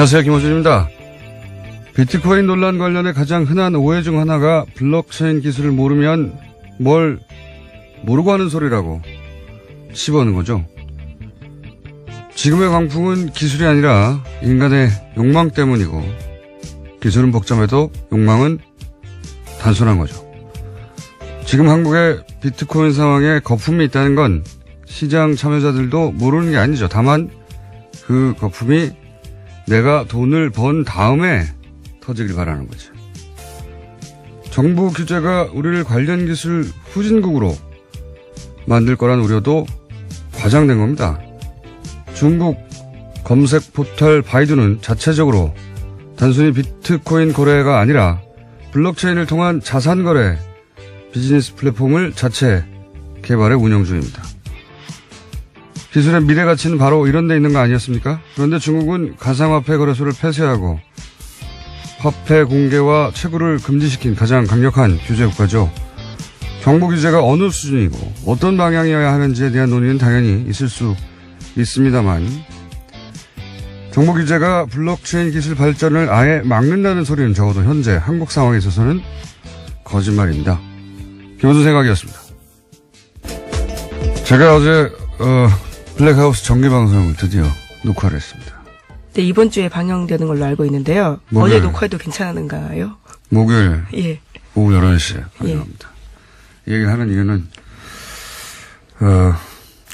안녕하세요. 김호준입니다. 비트코인 논란 관련해 가장 흔한 오해 중 하나가 블록체인 기술을 모르면 뭘 모르고 하는 소리라고 씹어오는 거죠. 지금의 광풍은 기술이 아니라 인간의 욕망 때문이고 기술은 복잡해도 욕망은 단순한 거죠. 지금 한국의 비트코인 상황에 거품이 있다는 건 시장 참여자들도 모르는 게 아니죠. 다만 그 거품이 내가 돈을 번 다음에 터지길 바라는 거죠. 정부 규제가 우리를 관련 기술 후진국으로 만들 거란 우려도 과장된 겁니다. 중국 검색 포털 바이두는 자체적으로 단순히 비트코인 거래가 아니라 블록체인을 통한 자산 거래 비즈니스 플랫폼을 자체 개발해 운영 중입니다. 기술의 미래 가치는 바로 이런 데 있는 거 아니었습니까? 그런데 중국은 가상화폐 거래소를 폐쇄하고 화폐 공개와 채굴을 금지시킨 가장 강력한 규제 국가죠. 정부 규제가 어느 수준이고 어떤 방향이어야 하는지에 대한 논의는 당연히 있을 수 있습니다만 정부 규제가 블록체인 기술 발전을 아예 막는다는 소리는 적어도 현재 한국 상황에 있어서는 거짓말입니다. 김호준 생각이었습니다. 제가 어제 블랙하우스 정기방송을 드디어 녹화를 했습니다. 네, 이번 주에 방영되는 걸로 알고 있는데요. 목요일. 어제 녹화해도 괜찮은가요? 목요일 예. 오후 11시에 방영합니다. 이 얘기를 하는 이유는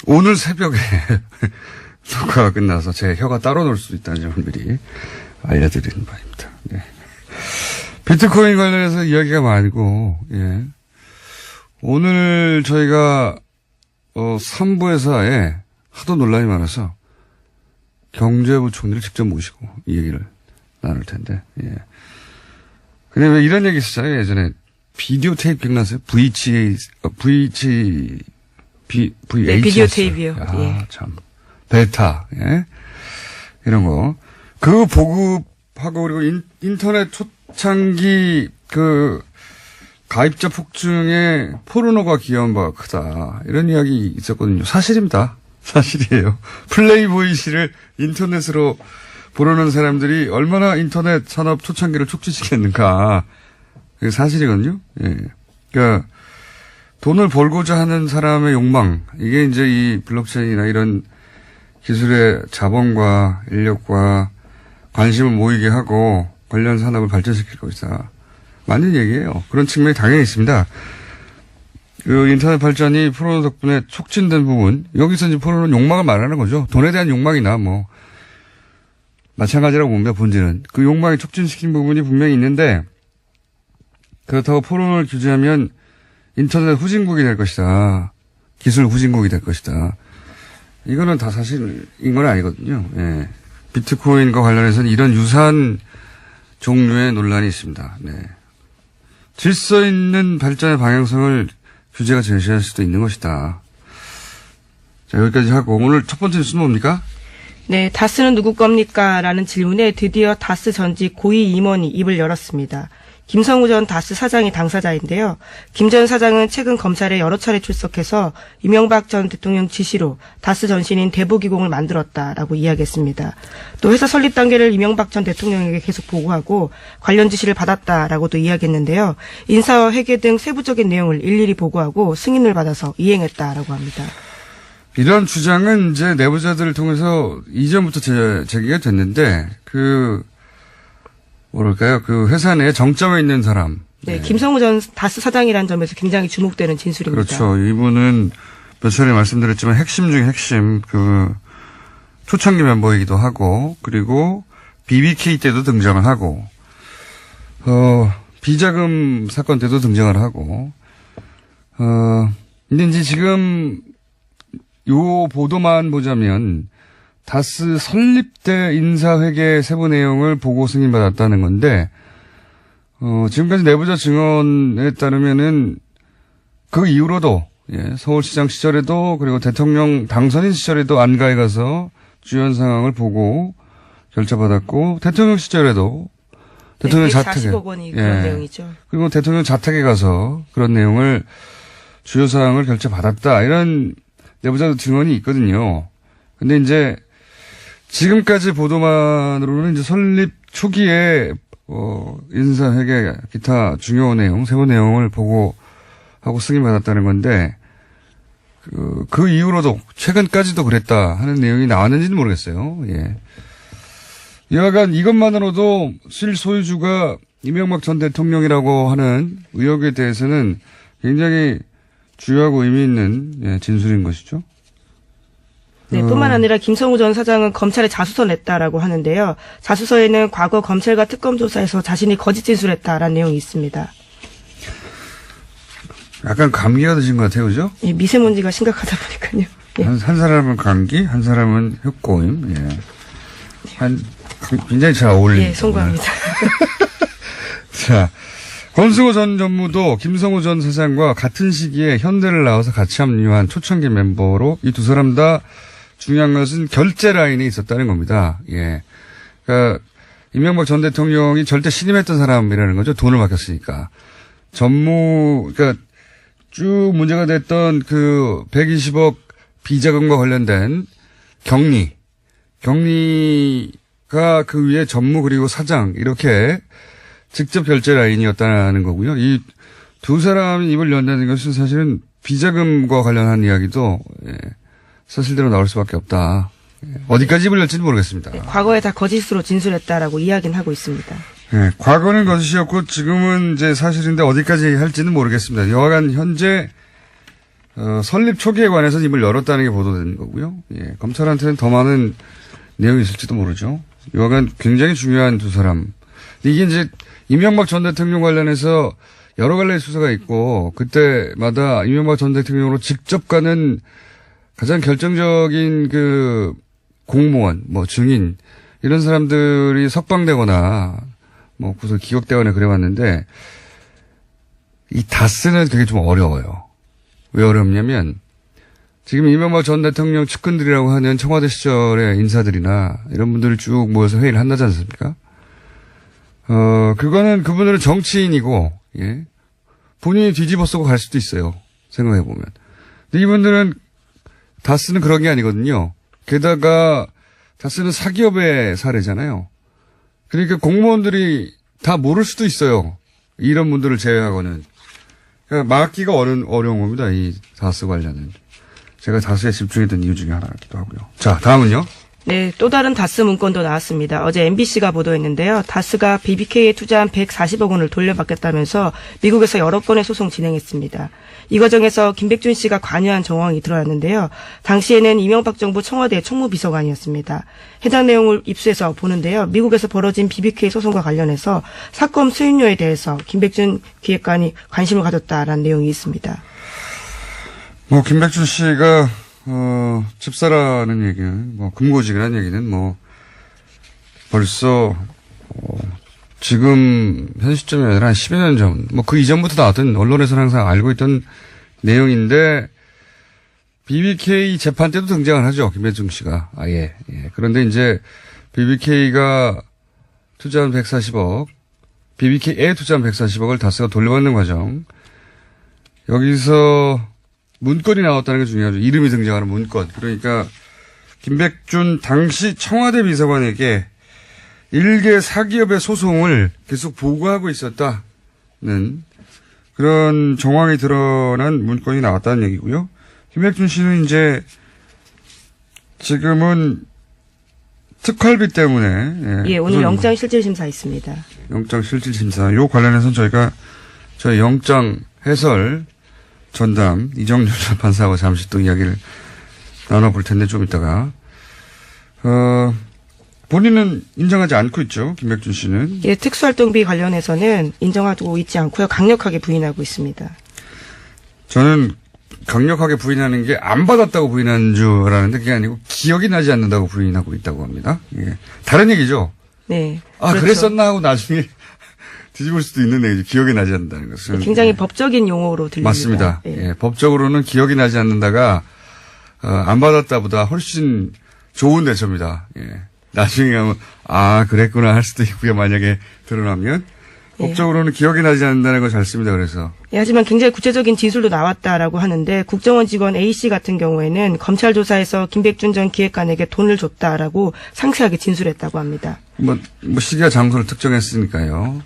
오늘 새벽에 녹화가 끝나서 제 혀가 따로 놀 수도 있다는 점을 미리 알려드리는 바입니다. 네. 비트코인 관련해서 이야기가 많고 오늘 저희가 3부에서에 하도 논란이 많아서 경제부총리를 직접 모시고 이 얘기를 나눌 텐데, 근데 왜 이런 얘기 있었잖아요. 예전에 비디오 테이프 기억나세요? VH. 네, 비디오 테이프요. 참. 베타, 이런 거. 그거 보급하고, 그리고 인터넷 초창기 가입자 폭증에 포르노가 기여한 바가 크다. 이런 이야기 있었거든요. 사실입니다. 사실이에요. 플레이보이시를 인터넷으로 보려는 사람들이 얼마나 인터넷 산업 초창기를 촉진시켰는가. 그게 사실이거든요. 그러니까 돈을 벌고자 하는 사람의 욕망. 이게 이제 이 블록체인이나 이런 기술의 자본과 인력과 관심을 모이게 하고 관련 산업을 발전시킬 것이다. 맞는 얘기예요. 그런 측면이 당연히 있습니다. 그 인터넷 발전이 포르노 덕분에 촉진된 부분, 여기서 이제 포르노는 욕망을 말하는 거죠. 돈에 대한 욕망이나 마찬가지라고 봅니다, 본질은. 그 욕망이 촉진시킨 부분이 분명히 있는데, 그렇다고 포르노를 규제하면 인터넷 후진국이 될 것이다. 기술 후진국이 될 것이다. 이거는 다 사실인 건 아니거든요. 비트코인과 관련해서는 이런 유사한 종류의 논란이 있습니다. 질서 있는 발전의 방향성을 규제가 제시할 수도 있는 것이다. 자, 여기까지 하고 오늘 첫 번째 뉴스는 뭡니까? 네, 다스는 누구 겁니까? 라는 질문에 드디어 다스 전직 고위 임원이 입을 열었습니다. 김성우 전 다스 사장이 당사자인데요. 김 전 사장은 최근 검찰에 여러 차례 출석해서 이명박 전 대통령 지시로 다스 전신인 대부기공을 만들었다라고 이야기했습니다. 또 회사 설립 단계를 이명박 전 대통령에게 계속 보고하고 관련 지시를 받았다라고도 이야기했는데요. 인사와 회계 등 세부적인 내용을 일일이 보고하고 승인을 받아서 이행했다라고 합니다. 이런 주장은 이제 내부자들을 통해서 이전부터 제기가 됐는데 그 회사 내에 정점에 있는 사람. 네, 김성우 전 다스 사장이라는 점에서 굉장히 주목되는 진술입니다. 그렇죠. 이분은 몇 차례 말씀드렸지만 핵심 중에 핵심, 초창기 멤버이기도 하고, 그리고 BBK 때도 등장을 하고, 비자금 사건 때도 등장을 하고, 근데 이제 지금 요 보도만 보자면, 다스 설립 때 인사회계 세부 내용을 보고 승인받았다는 건데, 지금까지 내부자 증언에 따르면은 그 이후로도, 서울시장 시절에도 그리고 대통령 당선인 시절에도 안가에 가서 주연 상황을 보고 결제받았고, 대통령 시절에도 대통령 자택에. 140억 원이 그런 내용이죠. 그리고 대통령 자택에 가서 그런 내용을 주요 사항을 결제받았다. 이런 내부자 증언이 있거든요. 근데 이제 지금까지 보도만으로는 이제 설립 초기에 인사회계 기타 중요 내용, 세부 내용을 보고하고 승인받았다는 건데 그 이후로도 최근까지도 그랬다 하는 내용이 나왔는지는 모르겠어요. 예. 여하간 이것만으로도 실소유주가 이명박 전 대통령이라고 하는 의혹에 대해서는 굉장히 주요하고 의미 있는 진술인 것이죠. 네, 뿐만 아니라 김성우 전 사장은 검찰에 자수서 냈다라고 하는데요. 자수서에는 과거 검찰과 특검 조사에서 자신이 거짓 진술했다라는 내용이 있습니다. 약간 감기가 드신 것 같아요, 그죠? 예, 미세먼지가 심각하다 보니까요. 예. 한 사람은 감기, 한 사람은 흉고임. 예. 굉장히 잘 어울립니다. 예, 송구합니다. 자, 권승호 전 전무도 김성우 전 사장과 같은 시기에 현대를 나와서 같이 합류한 초창기 멤버로 이 두 사람 다 중요한 것은 결제 라인에 있었다는 겁니다. 예. 그러니까 이명박 전 대통령이 절대 신임했던 사람이라는 거죠. 돈을 맡겼으니까. 그러니까 쭉 문제가 됐던 그 120억 비자금과 관련된 경리가 그 위에 전무 그리고 사장 이렇게 직접 결제 라인이었다는 거고요. 이 두 사람이 입을 연다는 것은 사실은 비자금과 관련한 이야기도 사실대로 나올 수밖에 없다. 어디까지 입을 열지는 모르겠습니다. 네, 과거에 다 거짓으로 진술했다라고 이야기는 하고 있습니다. 네, 과거는 거짓이었고 지금은 이제 사실인데 어디까지 할지는 모르겠습니다. 여하간 현재 설립 초기에 관해서 입을 열었다는 게 보도된 거고요. 예, 검찰한테는 더 많은 내용이 있을지도 모르죠. 여하간 굉장히 중요한 두 사람. 이게 이제 이명박 전 대통령 관련해서 여러 갈래의 수사가 있고 그때마다 이명박 전 대통령으로 직접 가는 가장 결정적인 그 공무원, 증인 이런 사람들이 석방되거나 구속 기각되거나 그래왔는데 이 다스는 되게 좀 어려워요. 왜 어렵냐면 지금 이명박 전 대통령 측근들이라고 하는 청와대 시절의 인사들이나 이런 분들을 쭉 모여서 회의를 한다지 않습니까? 그분들은 정치인이고, 예. 본인이 뒤집어 쓰고 갈 수도 있어요. 생각해보면. 근데 이분들은 다스는 그런 게 아니거든요. 게다가 다스는 사기업의 사례잖아요. 그러니까 공무원들이 다 모를 수도 있어요. 이런 분들을 제외하고는. 그러니까 막기가 어려운 겁니다. 이 다스 관련은. 제가 다스에 집중했던 이유 중에 하나이기도 하고요. 자, 다음은요. 네, 또 다른 다스 문건도 나왔습니다. 어제 MBC가 보도했는데요. 다스가 BBK에 투자한 140억 원을 돌려받겠다면서 미국에서 여러 건의 소송 진행했습니다. 이 과정에서 김백준 씨가 관여한 정황이 드러났는데요. 당시에는 이명박 정부 청와대 총무비서관이었습니다. 해당 내용을 입수해서 보는데요. 미국에서 벌어진 BBK 소송과 관련해서 사건 수임료에 대해서 김백준 기획관이 관심을 가졌다라는 내용이 있습니다. 김백준 씨가 집사라는 얘기는, 금고직이라는 얘기는 벌써, 지금, 현 시점이 아니라 한 10여 년 전, 그 이전부터 나왔던 언론에서는 항상 알고 있던 내용인데, BBK 재판 때도 등장을 하죠. 김백준 씨가. 아예. 예. 그런데 이제, BBK가 투자한 140억, BBK에 투자한 140억을 다스가 돌려받는 과정. 여기서, 문건이 나왔다는 게 중요하죠. 이름이 등장하는 문건. 그러니까 김백준 당시 청와대 비서관에게 일개 사기업의 소송을 계속 보고하고 있었다는 그런 정황이 드러난 문건이 나왔다는 얘기고요. 김백준 씨는 이제 지금은 특활비 때문에 예, 오늘 영장 실질심사 있습니다. 영장 실질심사. 요 관련해서는 저희가 저희 영장 해설 전담 이정렬 판사하고 잠시 또 이야기를 나눠볼 텐데 좀 이따가 본인은 인정하지 않고 있죠. 김백준 씨는. 예, 특수활동비 관련해서는 인정하고 있지 않고요. 강력하게 부인하고 있습니다. 저는 강력하게 부인하는 게 안 받았다고 부인하는 줄 알았는데 그게 아니고 기억이 나지 않는다고 부인하고 있다고 합니다. 예. 다른 얘기죠. 네. 그렇죠. 그랬었나 하고 나중에 뒤집을 수도 있는 얘기죠. 기억이 나지 않는다는 것은. 굉장히 법적인 용어로 들립니다. 맞습니다. 예. 예, 법적으로는 기억이 나지 않는다가 안 받았다보다 훨씬 좋은 대처입니다. 예. 나중에 가면 그랬구나 할 수도 있고요. 만약에 드러나면. 법적으로는 기억이 나지 않는다는 걸 잘 씁니다. 그래서. 예, 하지만 굉장히 구체적인 진술도 나왔다라고 하는데 국정원 직원 A씨 같은 경우에는 검찰 조사에서 김백준 전 기획관에게 돈을 줬다라고 상세하게 진술했다고 합니다. 뭐 시기와 장소를 특정했으니까요.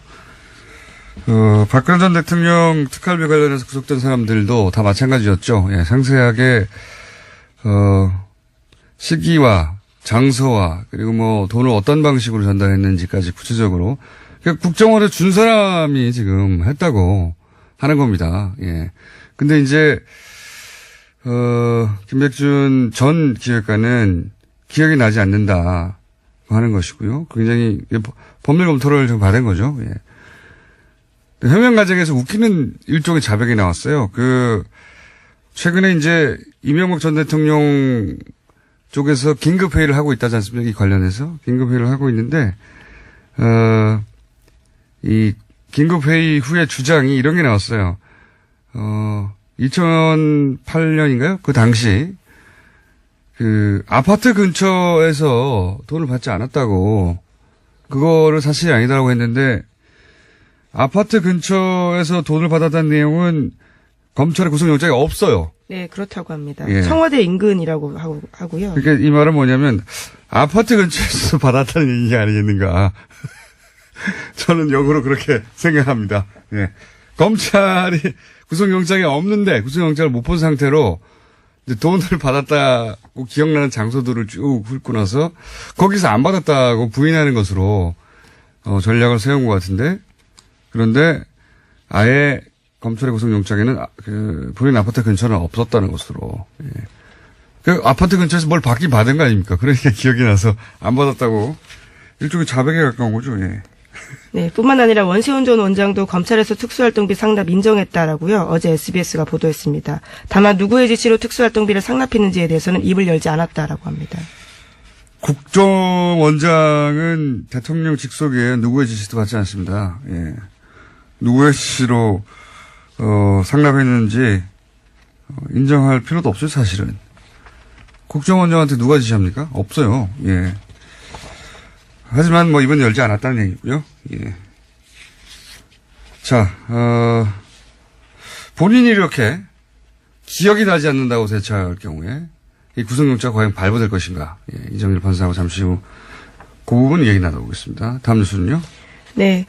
박근혜 전 대통령 특활비 관련해서 구속된 사람들도 다 마찬가지였죠. 예, 상세하게 시기와 장소와 그리고 뭐 돈을 어떤 방식으로 전달했는지까지 구체적으로 그러니까 국정원에 준 사람이 지금 했다고 하는 겁니다. 예. 근데 이제 김백준 전 기획관은 기억이 나지 않는다 하는 것이고요. 굉장히 법률 검토를 좀 받은 거죠. 예. 해명 과정에서 웃기는 일종의 자백이 나왔어요. 최근에 이제 이명박 전 대통령 쪽에서 긴급회의를 하고 있다지 않습니까? 이 관련해서. 긴급회의를 하고 있는데, 이 긴급회의 후에 주장이 이런 게 나왔어요. 2008년인가요? 그 당시, 아파트 근처에서 돈을 받지 않았다고, 그거를 사실이 아니다라고 했는데, 아파트 근처에서 돈을 받았다는 내용은 검찰의 구속영장이 없어요. 네, 그렇다고 합니다. 예. 청와대 인근이라고 하고요. 그러니까 이 말은 뭐냐면 아파트 근처에서 받았다는 얘기가 아니겠는가. 저는 역으로 그렇게 생각합니다. 예. 검찰이 구속영장이 없는데 구속영장을 못 본 상태로 이제 돈을 받았다고 기억나는 장소들을 쭉 훑고 나서 거기서 안 받았다고 부인하는 것으로 전략을 세운 것 같은데 그런데 아예 검찰의 구속영장에는 본인 아파트 근처는 없었다는 것으로. 예. 아파트 근처에서 뭘 받긴 받은 거 아닙니까? 그러니까 기억이 나서 안 받았다고 일종의 자백에 가까운 거죠. 예. 네, 뿐만 아니라 원세훈 전 원장도 검찰에서 특수활동비 상납 인정했다라고요. 어제 SBS가 보도했습니다. 다만 누구의 지시로 특수활동비를 상납했는지에 대해서는 입을 열지 않았다라고 합니다. 국정원장은 대통령 직속에 누구의 지시도 받지 않습니다. 예. 누구의 지시로 상납했는지 인정할 필요도 없어요, 사실은. 국정원장한테 누가 지시합니까? 없어요. 예. 하지만 뭐 입은 열지 않았다는 얘기고요. 예. 자, 본인이 이렇게 기억이 나지 않는다고 대처할 경우에 이 구속영장 과연 발부될 것인가? 예, 이정일 판사하고 잠시 후 그 부분 얘기 나눠보겠습니다. 다음 뉴스는요? 네.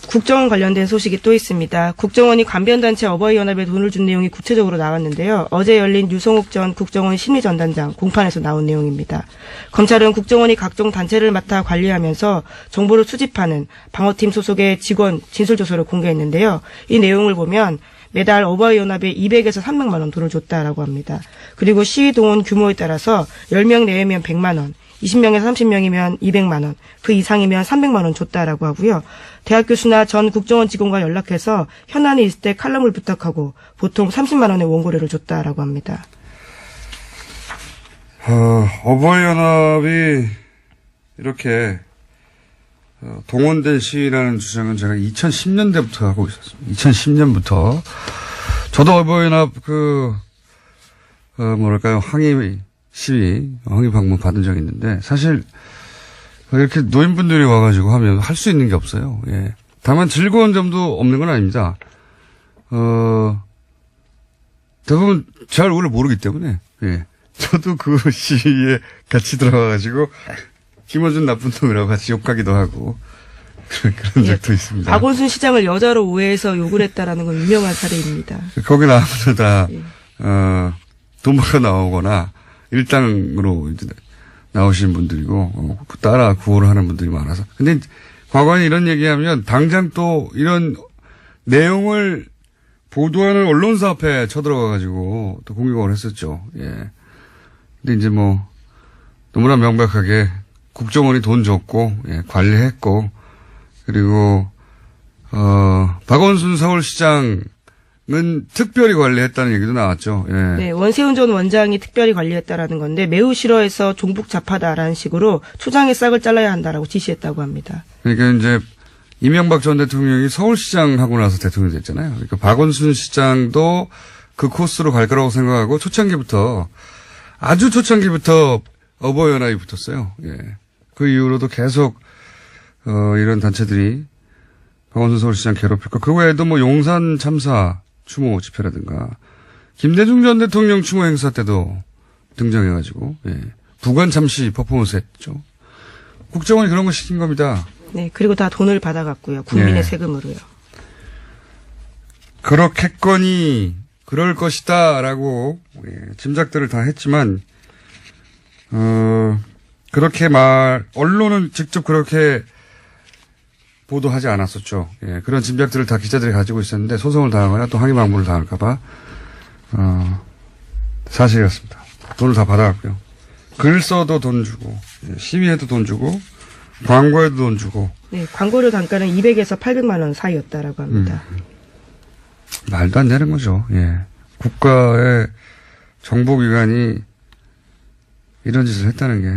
국정원 관련된 소식이 또 있습니다. 국정원이 관변단체 어버이연합에 돈을 준 내용이 구체적으로 나왔는데요. 어제 열린 유성욱 전 국정원 심의전단장 공판에서 나온 내용입니다. 검찰은 국정원이 각종 단체를 맡아 관리하면서 정보를 수집하는 방어팀 소속의 직원 진술조서를 공개했는데요. 이 내용을 보면 매달 어버이연합에 200에서 300만 원 돈을 줬다라고 합니다. 그리고 시위 동원 규모에 따라서 10명 내외면 100만 원, 20명에서 30명이면 200만 원, 그 이상이면 300만 원 줬다라고 하고요. 대학 교수나 전 국정원 직원과 연락해서 현안이 있을 때 칼럼을 부탁하고 보통 30만 원의 원고료를 줬다라고 합니다. 어버이연합이 이렇게 동원된 시위라는 주장은 제가 2010년대부터 하고 있었습니다. 2010년부터 저도 어버이연합 항의 시위, 항의 방문 받은 적이 있는데 사실 이렇게 노인분들이 와가지고 하면 할 수 있는 게 없어요. 예. 다만 즐거운 점도 없는 건 아닙니다. 대부분 잘 우리를 모르기 때문에, 예. 저도 그 시위에 같이 들어가가지고, 김어준 나쁜 놈이라고 같이 욕하기도 하고, 그런 적도 있습니다. 박원순 시장을 여자로 오해해서 욕을 했다라는 건 유명한 사례입니다. 거기 나오면 다, 돈 받아 나오거나, 일당으로 이제 나오시는 분들이고, 따라 구호를 하는 분들이 많아서. 근데 과거에 이런 얘기하면 당장 또 이런 내용을 보도하는 언론사 앞에 쳐들어가가지고 또 공격을 했었죠. 예. 근데 이제 뭐, 너무나 명백하게 국정원이 돈 줬고, 예, 관리했고, 그리고, 박원순 서울시장 은 특별히 관리했다는 얘기도 나왔죠. 예. 네, 원세훈 전 원장이 특별히 관리했다라는 건데 매우 싫어해서 종북 좌파다라는 식으로 초장의 싹을 잘라야 한다라고 지시했다고 합니다. 그러니까 이제 이명박 전 대통령이 서울시장 하고 나서 대통령이 됐잖아요. 그러니까 박원순 시장도 그 코스로 갈 거라고 생각하고 아주 초창기부터 박원순 서울시장 괴롭혔고, 그 외에도 뭐 용산 참사 추모 집회라든가, 김대중 전 대통령 추모 행사 때도 등장해가지고, 예. 부관 참시 퍼포먼스 했죠. 국정원이 그런 거 시킨 겁니다. 네, 그리고 다 돈을 받아갔고요. 국민의 네. 세금으로요. 그렇겠거니, 그럴 것이다라고, 예, 짐작들을 다 했지만, 그렇게 언론은 직접 그렇게 보도하지 않았었죠. 예, 그런 짐작들을 다 기자들이 가지고 있었는데, 소송을 당하거나 또 항의방문을 당할까봐, 사실이었습니다. 돈을 다 받아갔고요. 글 써도 돈 주고, 예, 시위해도 돈 주고, 광고에도 돈 주고. 네, 광고료 단가는 200에서 800만 원 사이였다라고 합니다. 말도 안 되는 거죠. 예. 국가의 정보기관이 이런 짓을 했다는 게,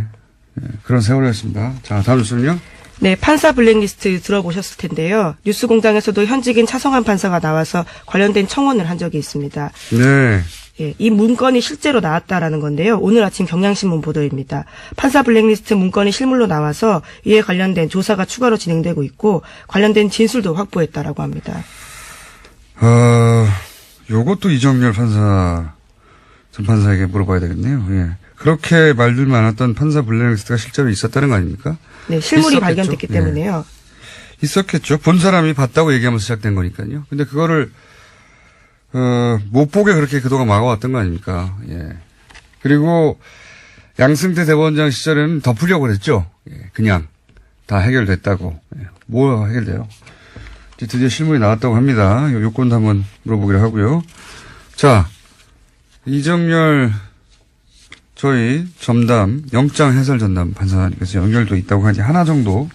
예, 그런 세월이었습니다. 자, 다음 뉴스는요? 네, 판사 블랙리스트 들어보셨을 텐데요. 뉴스공장에서도 현직인 차성한 판사가 나와서 관련된 청원을 한 적이 있습니다. 네. 예, 이 문건이 실제로 나왔다라는 건데요. 오늘 아침 경향신문 보도입니다. 판사 블랙리스트 문건이 실물로 나와서 이에 관련된 조사가 추가로 진행되고 있고 관련된 진술도 확보했다라고 합니다. 요것도 이정열 전 판사에게 물어봐야 되겠네요. 예. 그렇게 말들 많았던 판사 블랙리스트가 실제로 있었다는 거 아닙니까? 네, 실물이 있었겠죠. 발견됐기 예. 때문에요. 있었겠죠. 본 사람이 봤다고 얘기하면서 시작된 거니까요. 근데 그거를 못 보게 그렇게 그동안 막아왔던 거 아닙니까? 예. 그리고 양승태 대법원장 시절에는 덮으려고 그랬죠. 예. 그냥 다 해결됐다고. 예. 뭐 해결돼요? 이제 드디어 실물이 나왔다고 합니다. 요건도 한번 물어보기로 하고요. 자, 이정열 저희 전담 영장 해설 전담 판사님께서 연결도 있다고 하니 하나 정도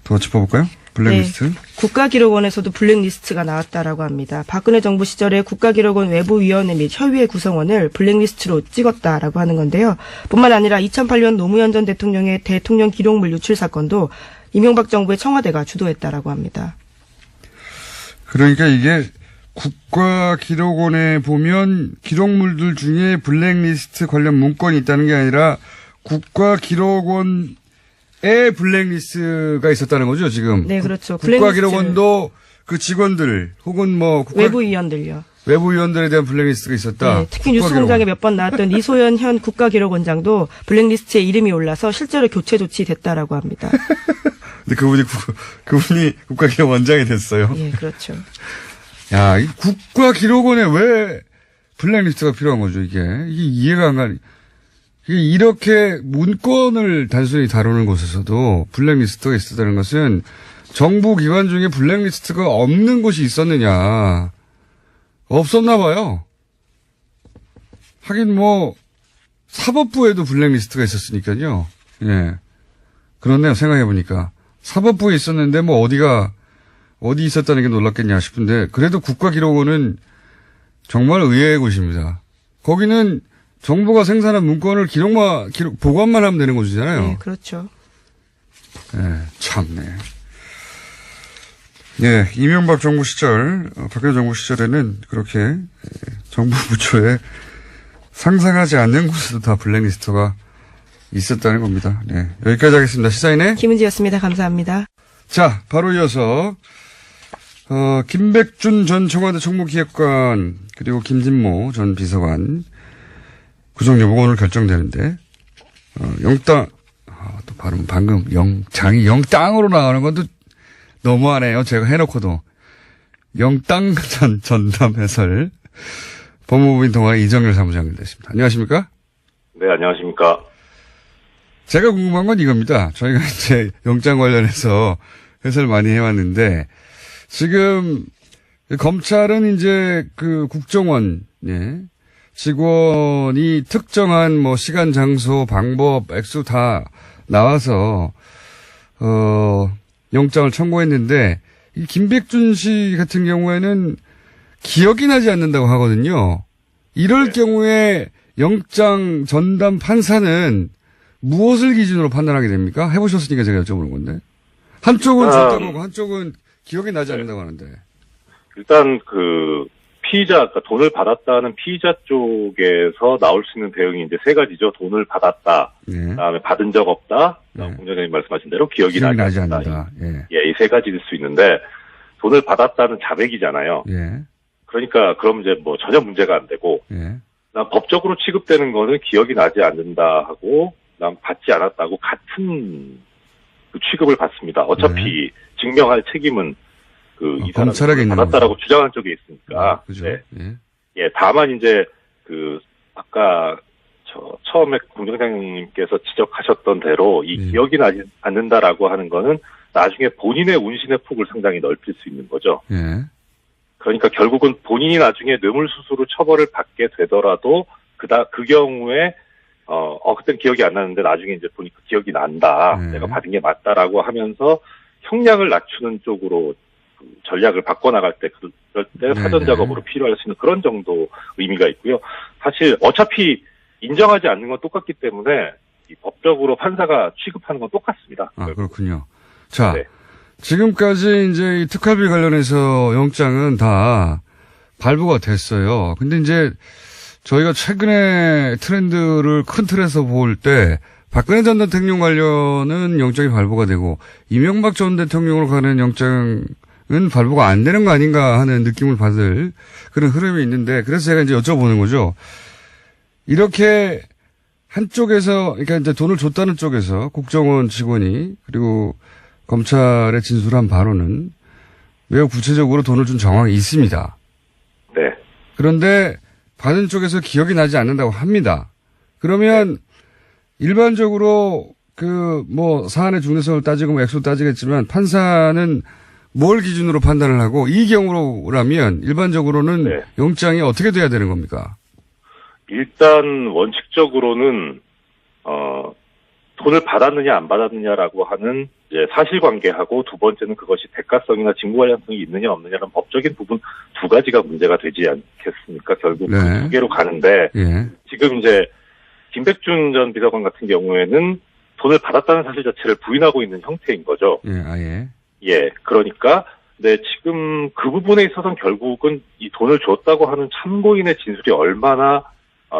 더 짚어볼까요? 블랙리스트. 네, 국가기록원에서도 블랙리스트가 나왔다라고 합니다. 박근혜 정부 시절에 국가기록원 외부위원회 및 협의회 구성원을 블랙리스트로 찍었다라고 하는 건데요. 뿐만 아니라 2008년 노무현 전 대통령의 대통령 기록물 유출 사건도 이명박 정부의 청와대가 주도했다라고 합니다. 그러니까 이게 국가기록원에 보면 기록물들 중에 블랙리스트 관련 문건이 있다는 게 아니라 국가기록원에 블랙리스트가 있었다는 거죠, 지금. 네, 그렇죠. 국가기록원도 그 직원들 혹은 뭐 외부위원들요. 외부위원들에 대한 블랙리스트가 있었다. 네, 특히 뉴스공장에 몇 번 나왔던 이소연 현 국가기록원장도 블랙리스트에 이름이 올라서 실제로 교체 조치됐다라고 합니다. 근데 그분이 국가기록원장이 됐어요. 예, 그렇죠. 야, 이 국가기록원에 왜 블랙리스트가 필요한 거죠, 이게 이해가 안 가니. 이렇게 문건을 단순히 다루는 곳에서도 블랙리스트가 있었다는 것은 정부 기관 중에 블랙리스트가 없는 곳이 있었느냐. 없었나 봐요. 하긴 뭐 사법부에도 블랙리스트가 있었으니까요. 예. 그렇네요. 생각해보니까. 사법부에 있었는데 뭐 어디 있었다는 게 놀랍겠냐 싶은데 그래도 국가기록원은 정말 의외의 곳입니다. 거기는 정부가 생산한 문건을 보관만 하면 되는 곳이잖아요. 네, 그렇죠. 네, 참네. 예, 이명박 정부 시절, 박근혜 정부 시절에는 그렇게 정부 부처에 상상하지 않는 곳에도 다 블랙리스트가 있었다는 겁니다. 네, 여기까지 하겠습니다. 시사인의 김은지였습니다. 감사합니다. 자, 바로 이어서 김백준 전 청와대 총무기획관 그리고 김진모 전 비서관 구속 여부가 오늘 결정되는데 영장 또 발음 방금 영장이 영땅으로 나가는 것도 너무하네요. 제가 해놓고도 영땅 전담 해설 법무부인 동아 이정열 사무장님 되십니다. 안녕하십니까? 네, 안녕하십니까? 제가 궁금한 건 이겁니다. 저희가 이제 영장 관련해서 해설 많이 해왔는데 지금 검찰은 이제 그 국정원 직원이 특정한 뭐 시간, 장소, 방법, 액수 다 나와서 영장을 청구했는데 이 김백준 씨 같은 경우에는 기억이 나지 않는다고 하거든요. 이럴 경우에 영장 전담 판사는 무엇을 기준으로 판단하게 됩니까? 해보셨으니까 제가 여쭤보는 건데. 한쪽은 줬다고 하고 한쪽은 기억이 나지 않는다고 하는데. 일단 피의자, 돈을 받았다는 피의자 쪽에서 나올 수 있는 대응이 이제 세 가지죠. 돈을 받았다. 네. 그다음에 받은 적 없다. 네. 공장장님 말씀하신 대로 기억이 나지 않는다. 예. 이 세 가지일 수 있는데, 돈을 받았다는 자백이잖아요. 예. 그러니까 그럼 이제 뭐 전혀 문제가 안 되고 예. 난 법적으로 취급되는 거는 기억이 나지 않는다 하고 난 받지 않았다고 같은 그 취급을 받습니다. 어차피 증명할 책임은 이 사람이 검찰에게 있는 받았다라고 거죠. 주장한 쪽에 있으니까. 그죠. 네. 예. 예, 다만 이제 아까 처음에 공정장님께서 지적하셨던 대로 이 기억이 나지 않는다라고 하는 거는 나중에 본인의 운신의 폭을 상당히 넓힐 수 있는 거죠. 예. 그러니까 결국은 본인이 나중에 뇌물수수로 처벌을 받게 되더라도 그 경우에 그땐 기억이 안 나는데 나중에 이제 보니까 기억이 난다. 내가 받은 게 맞다라고 하면서 형량을 낮추는 쪽으로 전략을 바꿔나갈 때 그럴 때 사전 작업으로 필요할 수 있는 그런 정도 의미가 있고요. 사실 어차피 인정하지 않는 건 똑같기 때문에 이 법적으로 판사가 취급하는 건 똑같습니다. 아, 그렇군요. 자, 네. 지금까지 이제 이 특활비 관련해서 영장은 다 발부가 됐어요. 근데 이제 저희가 최근에 트렌드를 큰 틀에서 볼 때 박근혜 전 대통령 관련은 영장이 발부가 되고 이명박 전 대통령으로 가는 영장은 발부가 안 되는 거 아닌가 하는 느낌을 받을 그런 흐름이 있는데 그래서 제가 이제 여쭤보는 거죠. 이렇게 한쪽에서 그러니까 이제 돈을 줬다는 쪽에서 국정원 직원이 그리고 검찰에 진술한 바로는 매우 구체적으로 돈을 준 정황이 있습니다. 네. 그런데 받은 쪽에서 기억이 나지 않는다고 합니다. 그러면 일반적으로 사안의 중대성을 따지고 액수 따지겠지만 판사는 뭘 기준으로 판단을 하고 이 경우라면 일반적으로는 네. 영장이 어떻게 돼야 되는 겁니까? 일단 원칙적으로는 돈을 받았느냐 안 받았느냐라고 하는 이제 사실관계하고 두 번째는 그것이 대가성이나 직무관련성이 있느냐 없느냐는 법적인 부분 두 가지가 문제가 되지 않겠습니까? 결국 네. 그 두 개로 가는데 예. 지금 이제 김백준 전 비서관 같은 경우에는 돈을 받았다는 사실 자체를 부인하고 있는 형태인 거죠. 예, 아예. 예, 그러니까 지금 그 부분에 있어서는 결국은 이 돈을 줬다고 하는 참고인의 진술이 얼마나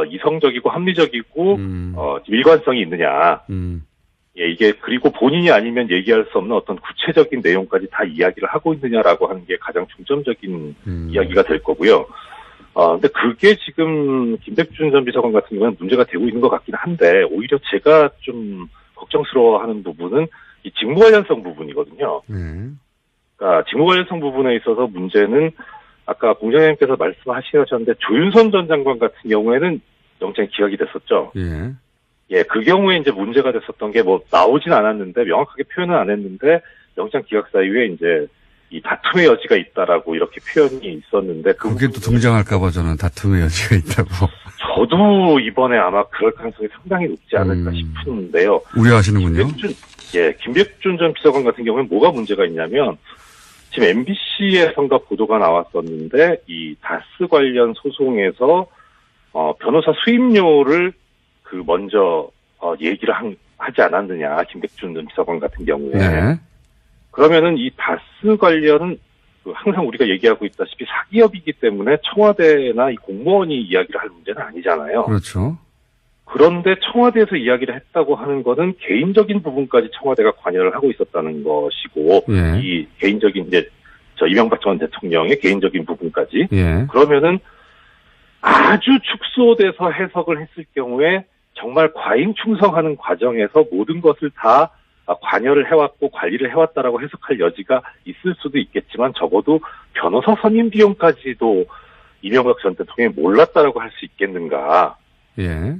이성적이고 합리적이고 일관성이 있느냐. 예, 이게 그리고 본인이 아니면 얘기할 수 없는 어떤 구체적인 내용까지 다 이야기를 하고 있느냐라고 하는 게 가장 중점적인 이야기가 될 거고요. 근데 그게 지금 김백준 전 비서관 같은 경우는 문제가 되고 있는 것 같긴 한데 오히려 제가 좀 걱정스러워하는 부분은 이 직무 관련성 부분이거든요. 그러니까 직무 관련성 부분에 있어서 문제는 아까 공장장님께서 말씀하셨는데 조윤선 전 장관 같은 경우에는 영장이 기각이 됐었죠. 예. 예, 그 경우에 이제 문제가 됐었던 게 나오진 않았는데 명확하게 표현은 안 했는데 영장 기각 사유에 이제 이 다툼의 여지가 있다라고 이렇게 표현이 있었는데 그게 또 등장할까봐 저는 다툼의 여지가 있다고. 저도 이번에 아마 그럴 가능성이 상당히 높지 않을까 싶은데요. 우려하시는군요. 김백준 전 비서관 같은 경우는 뭐가 문제가 있냐면 지금 MBC에선가 보도가 나왔었는데 이 다스 관련 소송에서 변호사 수임료를 먼저 얘기를 하지 않았느냐 김백준 전 비서관 같은 경우에. 네. 그러면은 이 다스 관련은 항상 우리가 얘기하고 있다시피 사기업이기 때문에 청와대나 이 공무원이 이야기를 할 문제는 아니잖아요. 그렇죠. 그런데 청와대에서 이야기를 했다고 하는 것은 개인적인 부분까지 청와대가 관여를 하고 있었다는 것이고, 예. 이 개인적인 이명박 전 대통령의 개인적인 부분까지. 예. 그러면은 아주 축소돼서 해석을 했을 경우에 정말 과잉 충성하는 과정에서 모든 것을 다 관여를 해왔고 관리를 해왔다라고 해석할 여지가 있을 수도 있겠지만 적어도 변호사 선임 비용까지도 이명박 전 대통령이 몰랐다라고 할 수 있겠는가. 예.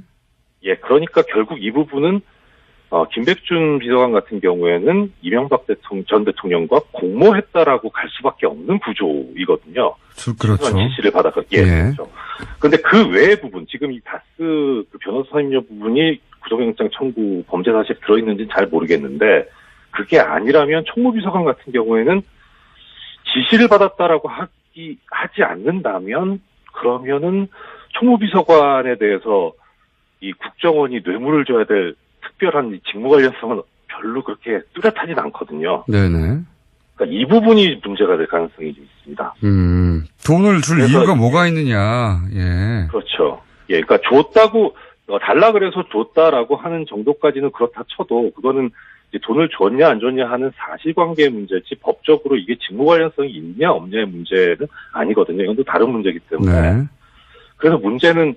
예, 그러니까 결국 이 부분은 김백준 비서관 같은 경우에는 이명박 전 대통령과 공모했다라고 갈 수밖에 없는 구조이거든요. 그렇죠. 지시를 받아서 예. 그렇죠. 그런데 그 외의 부분, 지금 이 다스 변호사 선임료 부분이 구속영장 청구 범죄 사실이 들어있는지는 잘 모르겠는데 그게 아니라면 총무비서관 같은 경우에는 지시를 받았다라고 하지 않는다면 그러면은 총무비서관에 대해서 이 국정원이 뇌물을 줘야 될 특별한 직무 관련성은 별로 그렇게 뚜렷하진 않거든요. 네네. 그러니까 이 부분이 문제가 될 가능성이 좀 있습니다. 돈을 줄 이유가 뭐가 있느냐. 예. 그렇죠. 예, 그러니까 달라 그래서 줬다라고 하는 정도까지는 그렇다 쳐도 그거는 이제 돈을 줬냐 안 줬냐 하는 사실관계 문제지 법적으로 이게 직무 관련성이 있냐 없냐의 문제는 아니거든요. 이건 또 다른 문제이기 때문에. 네. 그래서 문제는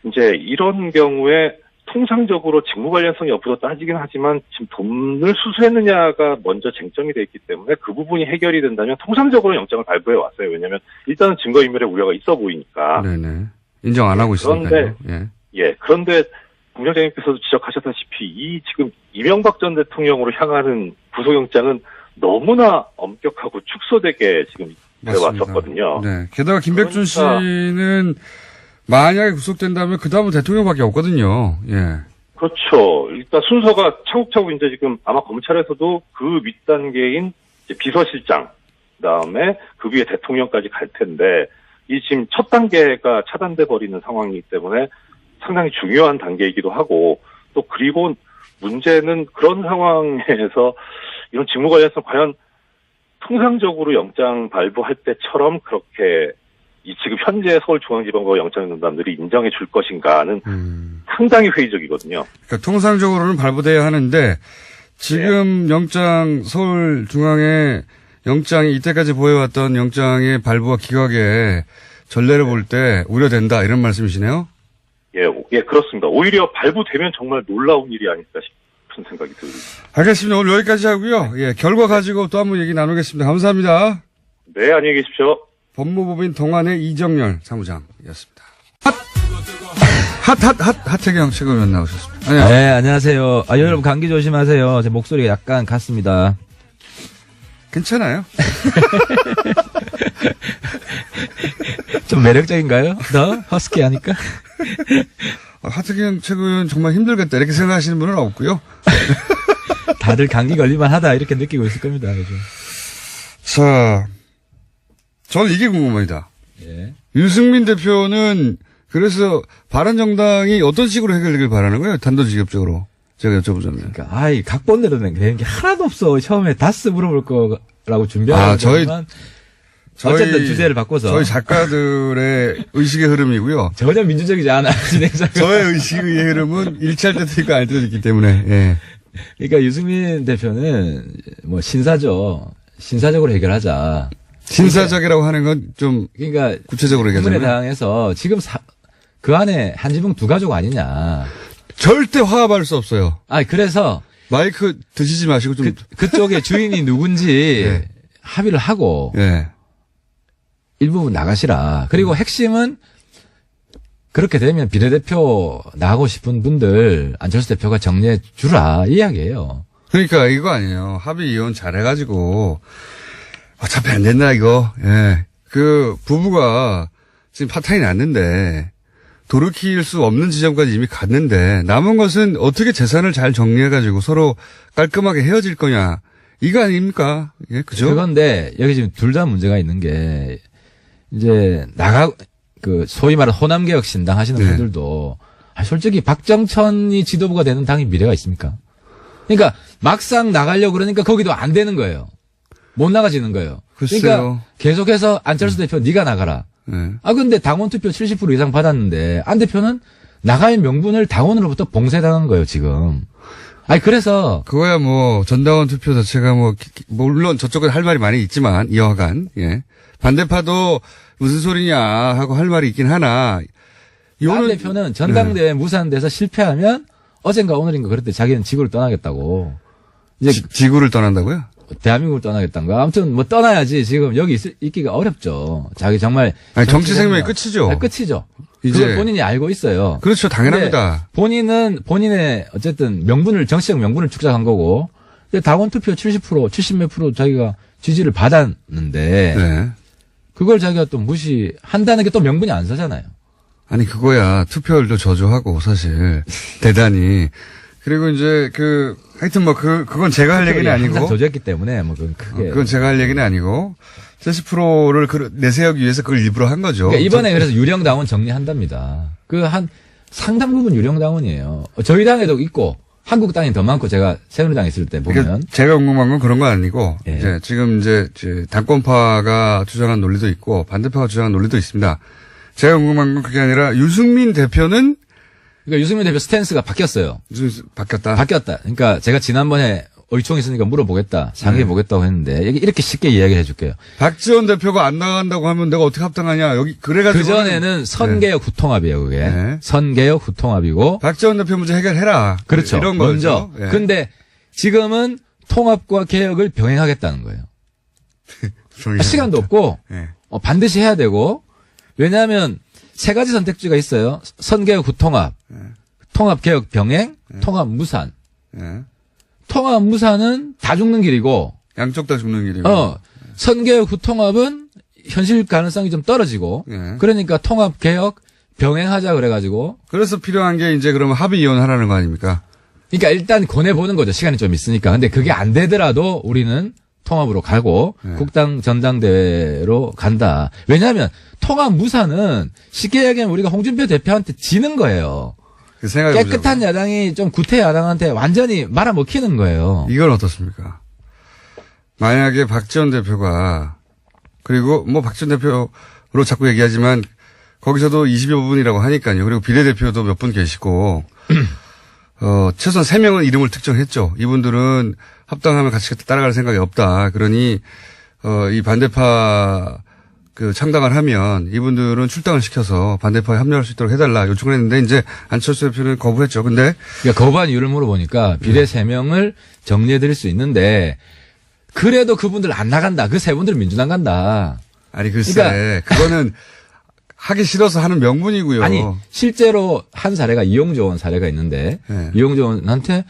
이제 이런 경우에 통상적으로 직무 관련성이 여부도 따지긴 하지만 지금 돈을 수수했느냐가 먼저 쟁점이 돼 있기 때문에 그 부분이 해결이 된다면 통상적으로 영장을 발부해 왔어요. 왜냐하면 일단은 증거인멸의 우려가 있어 보이니까. 네네. 인정 안 하고 있으니까요. 그런데 그런데 국장님께서도 지적하셨다시피 이 지금 이명박 전 대통령으로 향하는 구속영장은 너무나 엄격하고 축소되게 지금 되어왔었거든요. 네. 게다가 김백준 그러니까 씨는 만약에 구속된다면 그 다음은 대통령밖에 없거든요. 예. 그렇죠. 일단 순서가 차곡차곡 이제 지금 아마 검찰에서도 그 윗단계인 이제 비서실장, 그다음에 그 위에 대통령까지 갈 텐데 이 지금 첫 단계가 차단돼 버리는 상황이기 때문에 상당히 중요한 단계이기도 하고 또 그리고 문제는 그런 상황에서 이런 직무 관련성 과연 통상적으로 영장 발부할 때처럼 그렇게 이 지금 현재 서울중앙지방법 영장전담들이 인정해 줄 것인가는 상당히 회의적이거든요. 그러니까 통상적으로는 발부돼야 하는데 지금 영장 서울중앙의 영장이 이때까지 보여왔던 영장의 발부와 기각의 전례를 볼 때 우려된다 이런 말씀이시네요? 예, 그렇습니다. 오히려 발부되면 정말 놀라운 일이 아닐까 싶은 생각이 듭니다. 알겠습니다. 오늘 여기까지 하고요. 예, 결과 가지고 또 한번 얘기 나누겠습니다. 감사합니다. 네, 안녕히 계십시오. 법무법인 동안의 이정열 사무장이었습니다. 하태경 최고위원 나오셨습니다. 안녕하세요. 네, 안녕하세요. 여러분 감기 조심하세요. 제 목소리가 약간 갔습니다. 괜찮아요. 좀 매력적인가요? 더 허스키하니까? 하태경 최고위원 정말 힘들겠다 이렇게 생각하시는 분은 없고요. 다들 감기 걸릴만 하다 이렇게 느끼고 있을 겁니다. 요즘. 자, 저는 이게 궁금합니다. 예. 유승민 대표는 그래서 바른정당이 어떤 식으로 해결되길 바라는 거예요? 단도직입적으로. 제가 여쭤보자면. 그러니까 각본대로 된 게 하나도 없어. 처음에 다스 물어볼 거라고 준비하는 거지만 어쨌든 주제를 바꿔서 저희 작가들의 의식의 흐름이고요. 전혀 민주적이지 않아. 진행자가. 저의 의식의 흐름은 일치할 때도 있고 아닐 때도 있기 때문에. 예. 그러니까 유승민 대표는 뭐 신사적으로 해결하자. 신사적이라고 하는 건 좀 그러니까 구체적으로 얘기하자면 국민의당에서 지금 그 안에 한지붕 두 가족 아니냐. 절대 화합할 수 없어요. 그래서 마이크 드시지 마시고 좀 그쪽의 주인이 누군지 예. 합의를 하고 예. 일부분 나가시라. 그리고 핵심은 그렇게 되면 비례대표 나가고 싶은 분들 안철수 대표가 정리해 주라 이 이야기예요. 그러니까 이거 아니에요. 합의 이혼 잘해가지고 어차피 안 된다 이거. 예. 그 부부가 지금 파탄이 났는데 돌이킬 수 없는 지점까지 이미 갔는데 남은 것은 어떻게 재산을 잘 정리해가지고 서로 깔끔하게 헤어질 거냐 이거 아닙니까? 예, 그죠? 그건데 여기 지금 둘 다 문제가 있는 게 이제 소위 말하는 호남개혁 신당 하시는 네. 분들도 솔직히 박정천이 지도부가 되는 당이 미래가 있습니까? 그러니까 막상 나가려고 그러니까 거기도 안 되는 거예요. 못 나가지는 거예요. 글쎄요. 그러니까 계속해서 안철수 대표 네가 나가라. 네. 근데 당원 투표 70% 이상 받았는데 안 대표는 나갈 명분을 당원으로부터 봉쇄당한 거예요, 지금. 그래서 그거야 뭐 전당원 투표 자체가 물론 저쪽은 할 말이 많이 있지만 여하간 예. 반대파도 무슨 소리냐 하고 할 말이 있긴 하나 안 대표는 전당대회 무산돼서 실패하면 어젠가 오늘인가 그럴 때 자기는 지구를 떠나겠다고. 이제 지구를 떠난다고요? 대한민국을 떠나겠다는가. 아무튼 떠나야지 지금 여기 있기가 어렵죠. 자기 정말. 정치 생명이 끝이죠. 끝이죠. 이제 그걸 본인이 알고 있어요. 그렇죠. 당연합니다. 본인은 본인의 어쨌든 정치적 명분을 축적한 거고 당원 투표 70%, 70몇 프로 자기가 지지를 받았는데 네. 그걸 자기가 또 무시한다는 게 또 명분이 안 서잖아요. 아니 그거야 투표율도 저조하고 사실 대단히 그리고 이제 하여튼 그건 제가 할 얘기는 아니고 항상 저조했기 때문에 그건 크게 그건 제가 할 얘기는 아니고 70%를 내세우기 위해서 그걸 일부러 한 거죠. 그러니까 이번에 그래서 유령 당원 정리한답니다. 한 상당 부분 유령 당원이에요. 저희 당에도 있고 한국당이 더 많고 제가 새누리당 있을 때 보면 그러니까 제가 궁금한 건 그런 건 아니고 예. 이제 지금 이제 당권파가 주장한 논리도 있고 반대파가 주장한 논리도 있습니다. 제가 궁금한 건 그게 아니라 유승민 대표는 그러니까 유승민 대표 스탠스가 바뀌었어요. 바뀌었다. 그러니까 제가 지난번에 의총이 있으니까 물어보겠다, 상의해 보겠다고 했는데 이렇게 쉽게 이야기를 해줄게요. 박지원 대표가 안 나간다고 하면 내가 어떻게 합당하냐. 여기 그래가지고 그 전에는 선개혁 후통합이에요, 그게. 네. 선개혁 후통합이고. 박지원 대표 문제 해결해라. 그렇죠. 이런 먼저. 거죠. 예. 근데 지금은 통합과 개혁을 병행하겠다는 거예요. 시간도 없고 예. 반드시 해야 되고, 왜냐하면 세 가지 선택지가 있어요. 선개혁 후통합, 통합개혁 병행, 통합무산. 예. 통합무산은 다 죽는 길이고, 양쪽 다 죽는 길이고. 선개혁 후통합은 현실 가능성이 좀 떨어지고, 예. 그러니까 통합개혁 병행하자 그래가지고. 그래서 필요한 게 이제 그러면 합의 이혼하라는 거 아닙니까? 그러니까 일단 권해보는 거죠. 시간이 좀 있으니까. 근데 그게 안 되더라도 우리는 통합으로 가고 국당 전당대회로 간다. 왜냐하면 통합무산은 쉽게 얘기하면 우리가 홍준표 대표한테 지는 거예요. 그 생각해 깨끗한 야당이 좀 구태 야당한테 완전히 말아먹히는 거예요. 이건 어떻습니까? 만약에 박지원 대표가, 그리고 뭐 박지원 대표로 자꾸 얘기하지만 거기서도 20여 분이라고 하니까요. 그리고 비례대표도 몇 분 계시고, 최소한 3명은 이름을 특정했죠. 이분들은 합당하면 같이 따라갈 생각이 없다. 그러니, 이 반대파 창당을 하면 이분들은 출당을 시켜서 반대파에 합류할 수 있도록 해달라 요청을 했는데 이제 안철수 대표는 거부했죠. 근데. 그러니까 거부한 이유를 물어보니까 비례 3명을 정리해드릴 수 있는데 그래도 그분들 안 나간다. 그 세 분들 민주당 간다. 아니, 글쎄. 그거는 하기 싫어서 하는 명분이고요. 아니, 실제로 한 사례가 이용조 의원 사례가 있는데, 네. 이용조 의원한테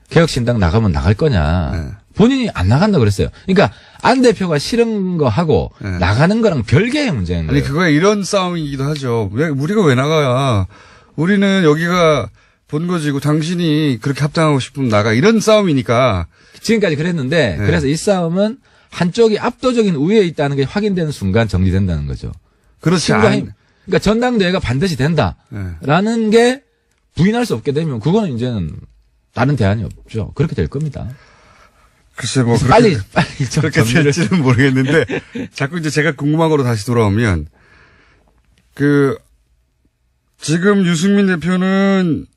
개혁신당 나가면 나갈 거냐. 네. 본인이 안 나간다 그랬어요. 그러니까 안 대표가 싫은 거 하고 네. 나가는 거랑 별개의 문제인 거예요. 아니, 그거에 이런 싸움이기도 하죠. 우리가 왜 나가야. 우리는 여기가 본거지고 당신이 그렇게 합당하고 싶으면 나가. 이런 싸움이니까. 지금까지 그랬는데, 네. 그래서 이 싸움은 한쪽이 압도적인 우위에 있다는 게 확인되는 순간 정리된다는 거죠. 그렇지 그러니까 전당대회가 반드시 된다라는 게 부인할 수 없게 되면 그거는 이제는 다른 대안이 없죠. 그렇게 될 겁니다. 글쎄 뭐 빨리 좀 그렇게 정리를. 될지는 모르겠는데 자꾸 이제 제가 궁금한 거로 다시 돌아오면 지금 유승민 대표는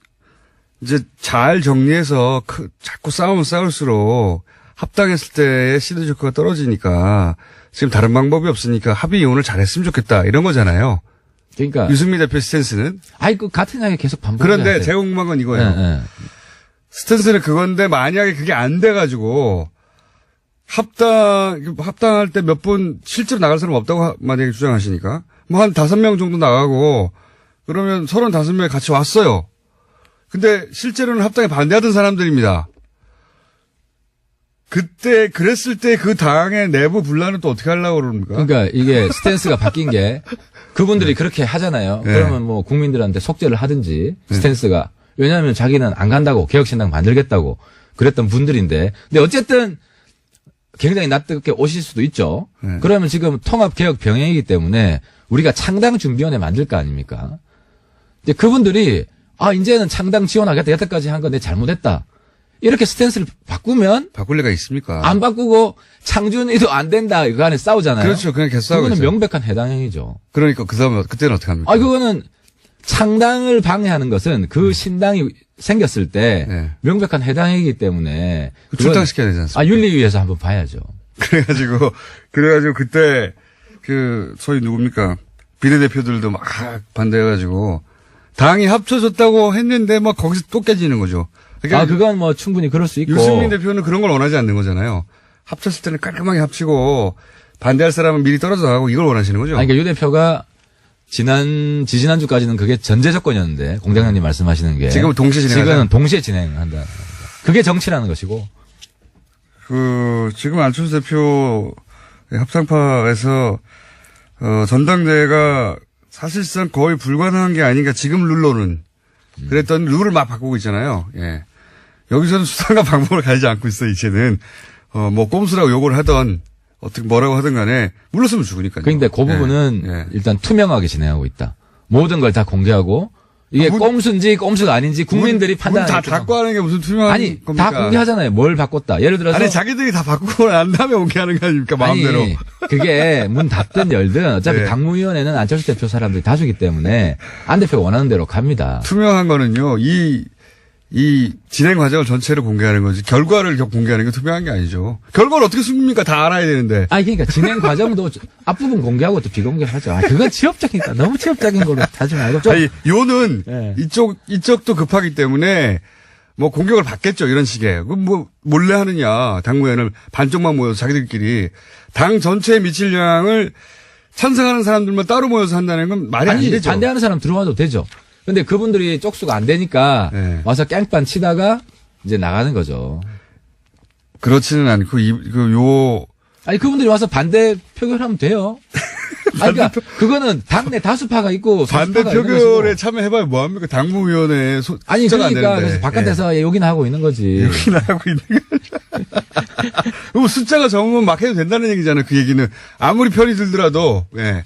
이제 잘 정리해서 자꾸 싸우면 싸울수록 합당했을 때의 시너지 효과가 떨어지니까 지금 다른 방법이 없으니까 합의 이혼을 잘했으면 좋겠다 이런 거잖아요. 그러니까 유승민 대표 스탠스는. 그 같은 이야기 계속 반복해요. 그런데 제가 궁금한 건 이거예요. 네. 스탠스는 그건데 만약에 그게 안 돼가지고 합당할 때 몇 분 실제로 나갈 사람 없다고 만약에 주장하시니까 뭐 한 5명 정도 나가고 그러면 35명이 같이 왔어요. 근데 실제로는 합당에 반대하던 사람들입니다. 그때 그랬을 때 그 당의 내부 분란은 또 어떻게 하려고 그럽니까? 그러니까 이게 스탠스가 바뀐 게 그분들이 그렇게 하잖아요. 네. 그러면 뭐 국민들한테 속죄를 하든지 스탠스가. 왜냐하면 자기는 안 간다고 개혁신당 만들겠다고 그랬던 분들인데. 근데 어쨌든 굉장히 낯뜨겁게 오실 수도 있죠. 네. 그러면 지금 통합개혁 병행이기 때문에 우리가 창당 준비위원회 만들 거 아닙니까? 이제 그분들이 이제는 창당 지원하겠다. 여태까지 한 건 내 잘못했다. 이렇게 스탠스를 바꾸면 바꿀 리가 있습니까? 안 바꾸고 창준이도 안 된다. 이거 안에 싸우잖아요. 그렇죠. 그냥 계속 싸우고 그거는 있어요. 명백한 해당 행위죠. 그러니까 그때는 어떻게 합니까? 그거는 창당을 방해하는 것은 그 신당이 생겼을 때 네. 명백한 해당 행위이기 때문에 출당시켜야 되지 않습니까? 윤리위에서 한번 봐야죠. 그래가지고 그때 소위 누굽니까? 비례대표들도 막 반대해가지고 당이 합쳐졌다고 했는데 막 거기서 또 깨지는 거죠. 그러니까 그건 뭐 충분히 그럴 수 있고. 유승민 대표는 그런 걸 원하지 않는 거잖아요. 합쳤을 때는 깔끔하게 합치고 반대할 사람은 미리 떨어져 나가고 이걸 원하시는 거죠. 그러니까 유 대표가 지난주까지는 그게 전제 조건이었는데 공장장님 말씀하시는 게 지금은 동시에 진행하자. 지금은 동시에 진행한다. 그게 정치라는 것이고. 지금 안철수 대표 합상파에서 전당대회가 사실상 거의 불가능한 게 아닌가 지금 룰로는 그랬던 룰을 막 바꾸고 있잖아요. 예. 여기서는 수단과 방법을 가리지 않고 있어 이제는 뭐 꼼수라고 욕을 하던 어떻게 뭐라고 하든 간에 물렀으면 죽으니까요. 그런데 그 부분은 일단 투명하게 진행하고 있다. 모든 걸 다 공개하고 이게 꼼수인지 꼼수가 아닌지 국민들이 판단하는 다 닫고 하는 게 무슨 투명한 겁니까? 다 공개하잖아요. 뭘 바꿨다. 예를 들어서 자기들이 다 바꾸고 난 다음에 공개하는 거 아닙니까? 마음대로. 그게 문 닫든 열든 어차피 네. 당무위원회는 안철수 대표 사람들이 다수기 때문에 안 대표가 원하는 대로 갑니다. 투명한 거는요. 이 이 진행 과정을 전체를 공개하는 거지 결과를 공개하는 게 투명한 게 아니죠. 결과를 어떻게 숨깁니까? 다 알아야 되는데. 아니 그러니까 진행 과정도 앞부분 공개하고 또 비공개하죠. 아, 그건 취업적이니까 너무 취업적인 걸로 하지 말고 좀. 아니, 요는 네. 이쪽도 급하기 때문에 뭐 공격을 받겠죠. 이런 식의. 그럼 뭐 몰래 하느냐. 당무회원을 반쪽만 모여서 자기들끼리 당 전체에 미칠 영향을 찬성하는 사람들만 따로 모여서 한다는 건 말이 안 아니 되죠. 반대하는 사람 들어와도 되죠. 근데 그분들이 쪽수가 안 되니까 네. 와서 깽판 치다가 이제 나가는 거죠. 그렇지는 않고 아니 그분들이 와서 반대 표결하면 돼요. 아니, 그러니까 그거는 당내 다수파가 있고 반대 소수파가 있는 표결에 것이고. 참여해봐야 뭐합니까? 당무위원회 아니 숫자가 안 그러니까 되는데. 그래서 바깥에서 욕이나 하고 있는 거지. 욕이나 하고 있는 거. 숫자가 적으면 막 해도 된다는 얘기잖아요. 그 얘기는 아무리 편이 들더라도. 예.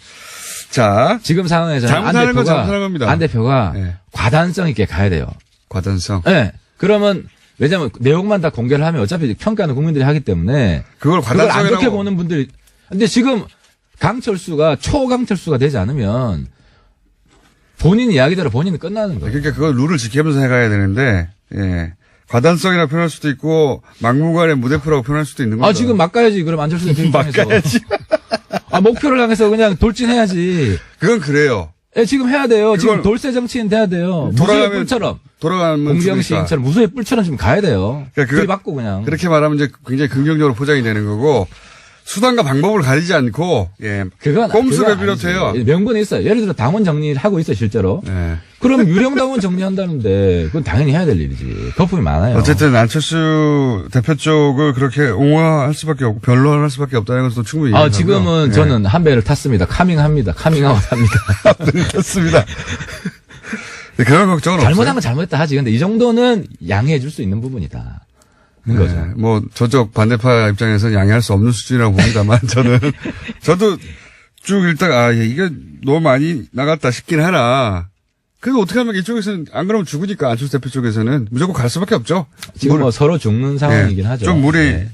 자, 지금 상황에서는 잘못하는 건 잘못하는 겁니다. 안 대표가 예. 과단성 있게 가야 돼요. 과단성. 예. 그러면 왜냐면 내용만 다 공개를 하면 어차피 평가는 국민들이 하기 때문에 그걸 그걸 안 과단성이라고. 좋게 보는 분들이. 근데 지금 강철수가 초강철수가 되지 않으면 본인 이야기대로 본인은 끝나는 거예요. 그러니까 그걸 룰을 지키면서 해가야 되는데, 예. 과단성이라고 표현할 수도 있고, 막무가내 무대표라고 표현할 수도 있는 거죠. 아, 지금 막 가야지. 그럼 안철수 대표 입장에서. 막가야지. 아, 목표를 향해서 그냥 돌진해야지. 그건 그래요. 예, 지금 해야 돼요. 지금 그걸 돌쇠 정치인 돼야 돼요. 무소의 돌아가면 뿔처럼. 돌아가면 공경 죽으니까. 시인처럼 무소의 뿔처럼 지금 가야 돼요. 그러니까 들이받고 그냥. 그렇게 말하면 이제 굉장히 긍정적으로 포장이 되는 거고, 수단과 방법을 가리지 않고, 예. 그건 꼼수를 그건 비롯해요. 아니지. 명분이 있어요. 예를 들어 당원 정리를 하고 있어 실제로. 예. 그럼 유령 당원 정리한다는데 그건 당연히 해야 될 일이지. 거품이 많아요. 어쨌든 안철수 대표 쪽을 그렇게 옹호할 수밖에 없고 변론할 수밖에 없다는 것도 충분히 아, 이해하고요. 지금은 예. 저는 한 배를 탔습니다. 카밍합니다. 카밍아웃합니다. 그렇습니다. 네, 그런 걱정은 잘못한 없어요. 건 잘못했다 하지. 근데 이 정도는 양해해 줄 수 있는 부분이다. 는 거죠. 네, 뭐 저쪽 반대파 입장에서는 양해할 수 없는 수준이라고 봅니다만 저도 쭉 읽다가 이게 너무 많이 나갔다 싶긴 하나. 그래도 어떻게 하면 이쪽에서는 안 그러면 죽으니까 안철수 대표 쪽에서는 무조건 갈 수밖에 없죠. 지금 뭐 서로 죽는 상황이긴 하죠. 좀 네.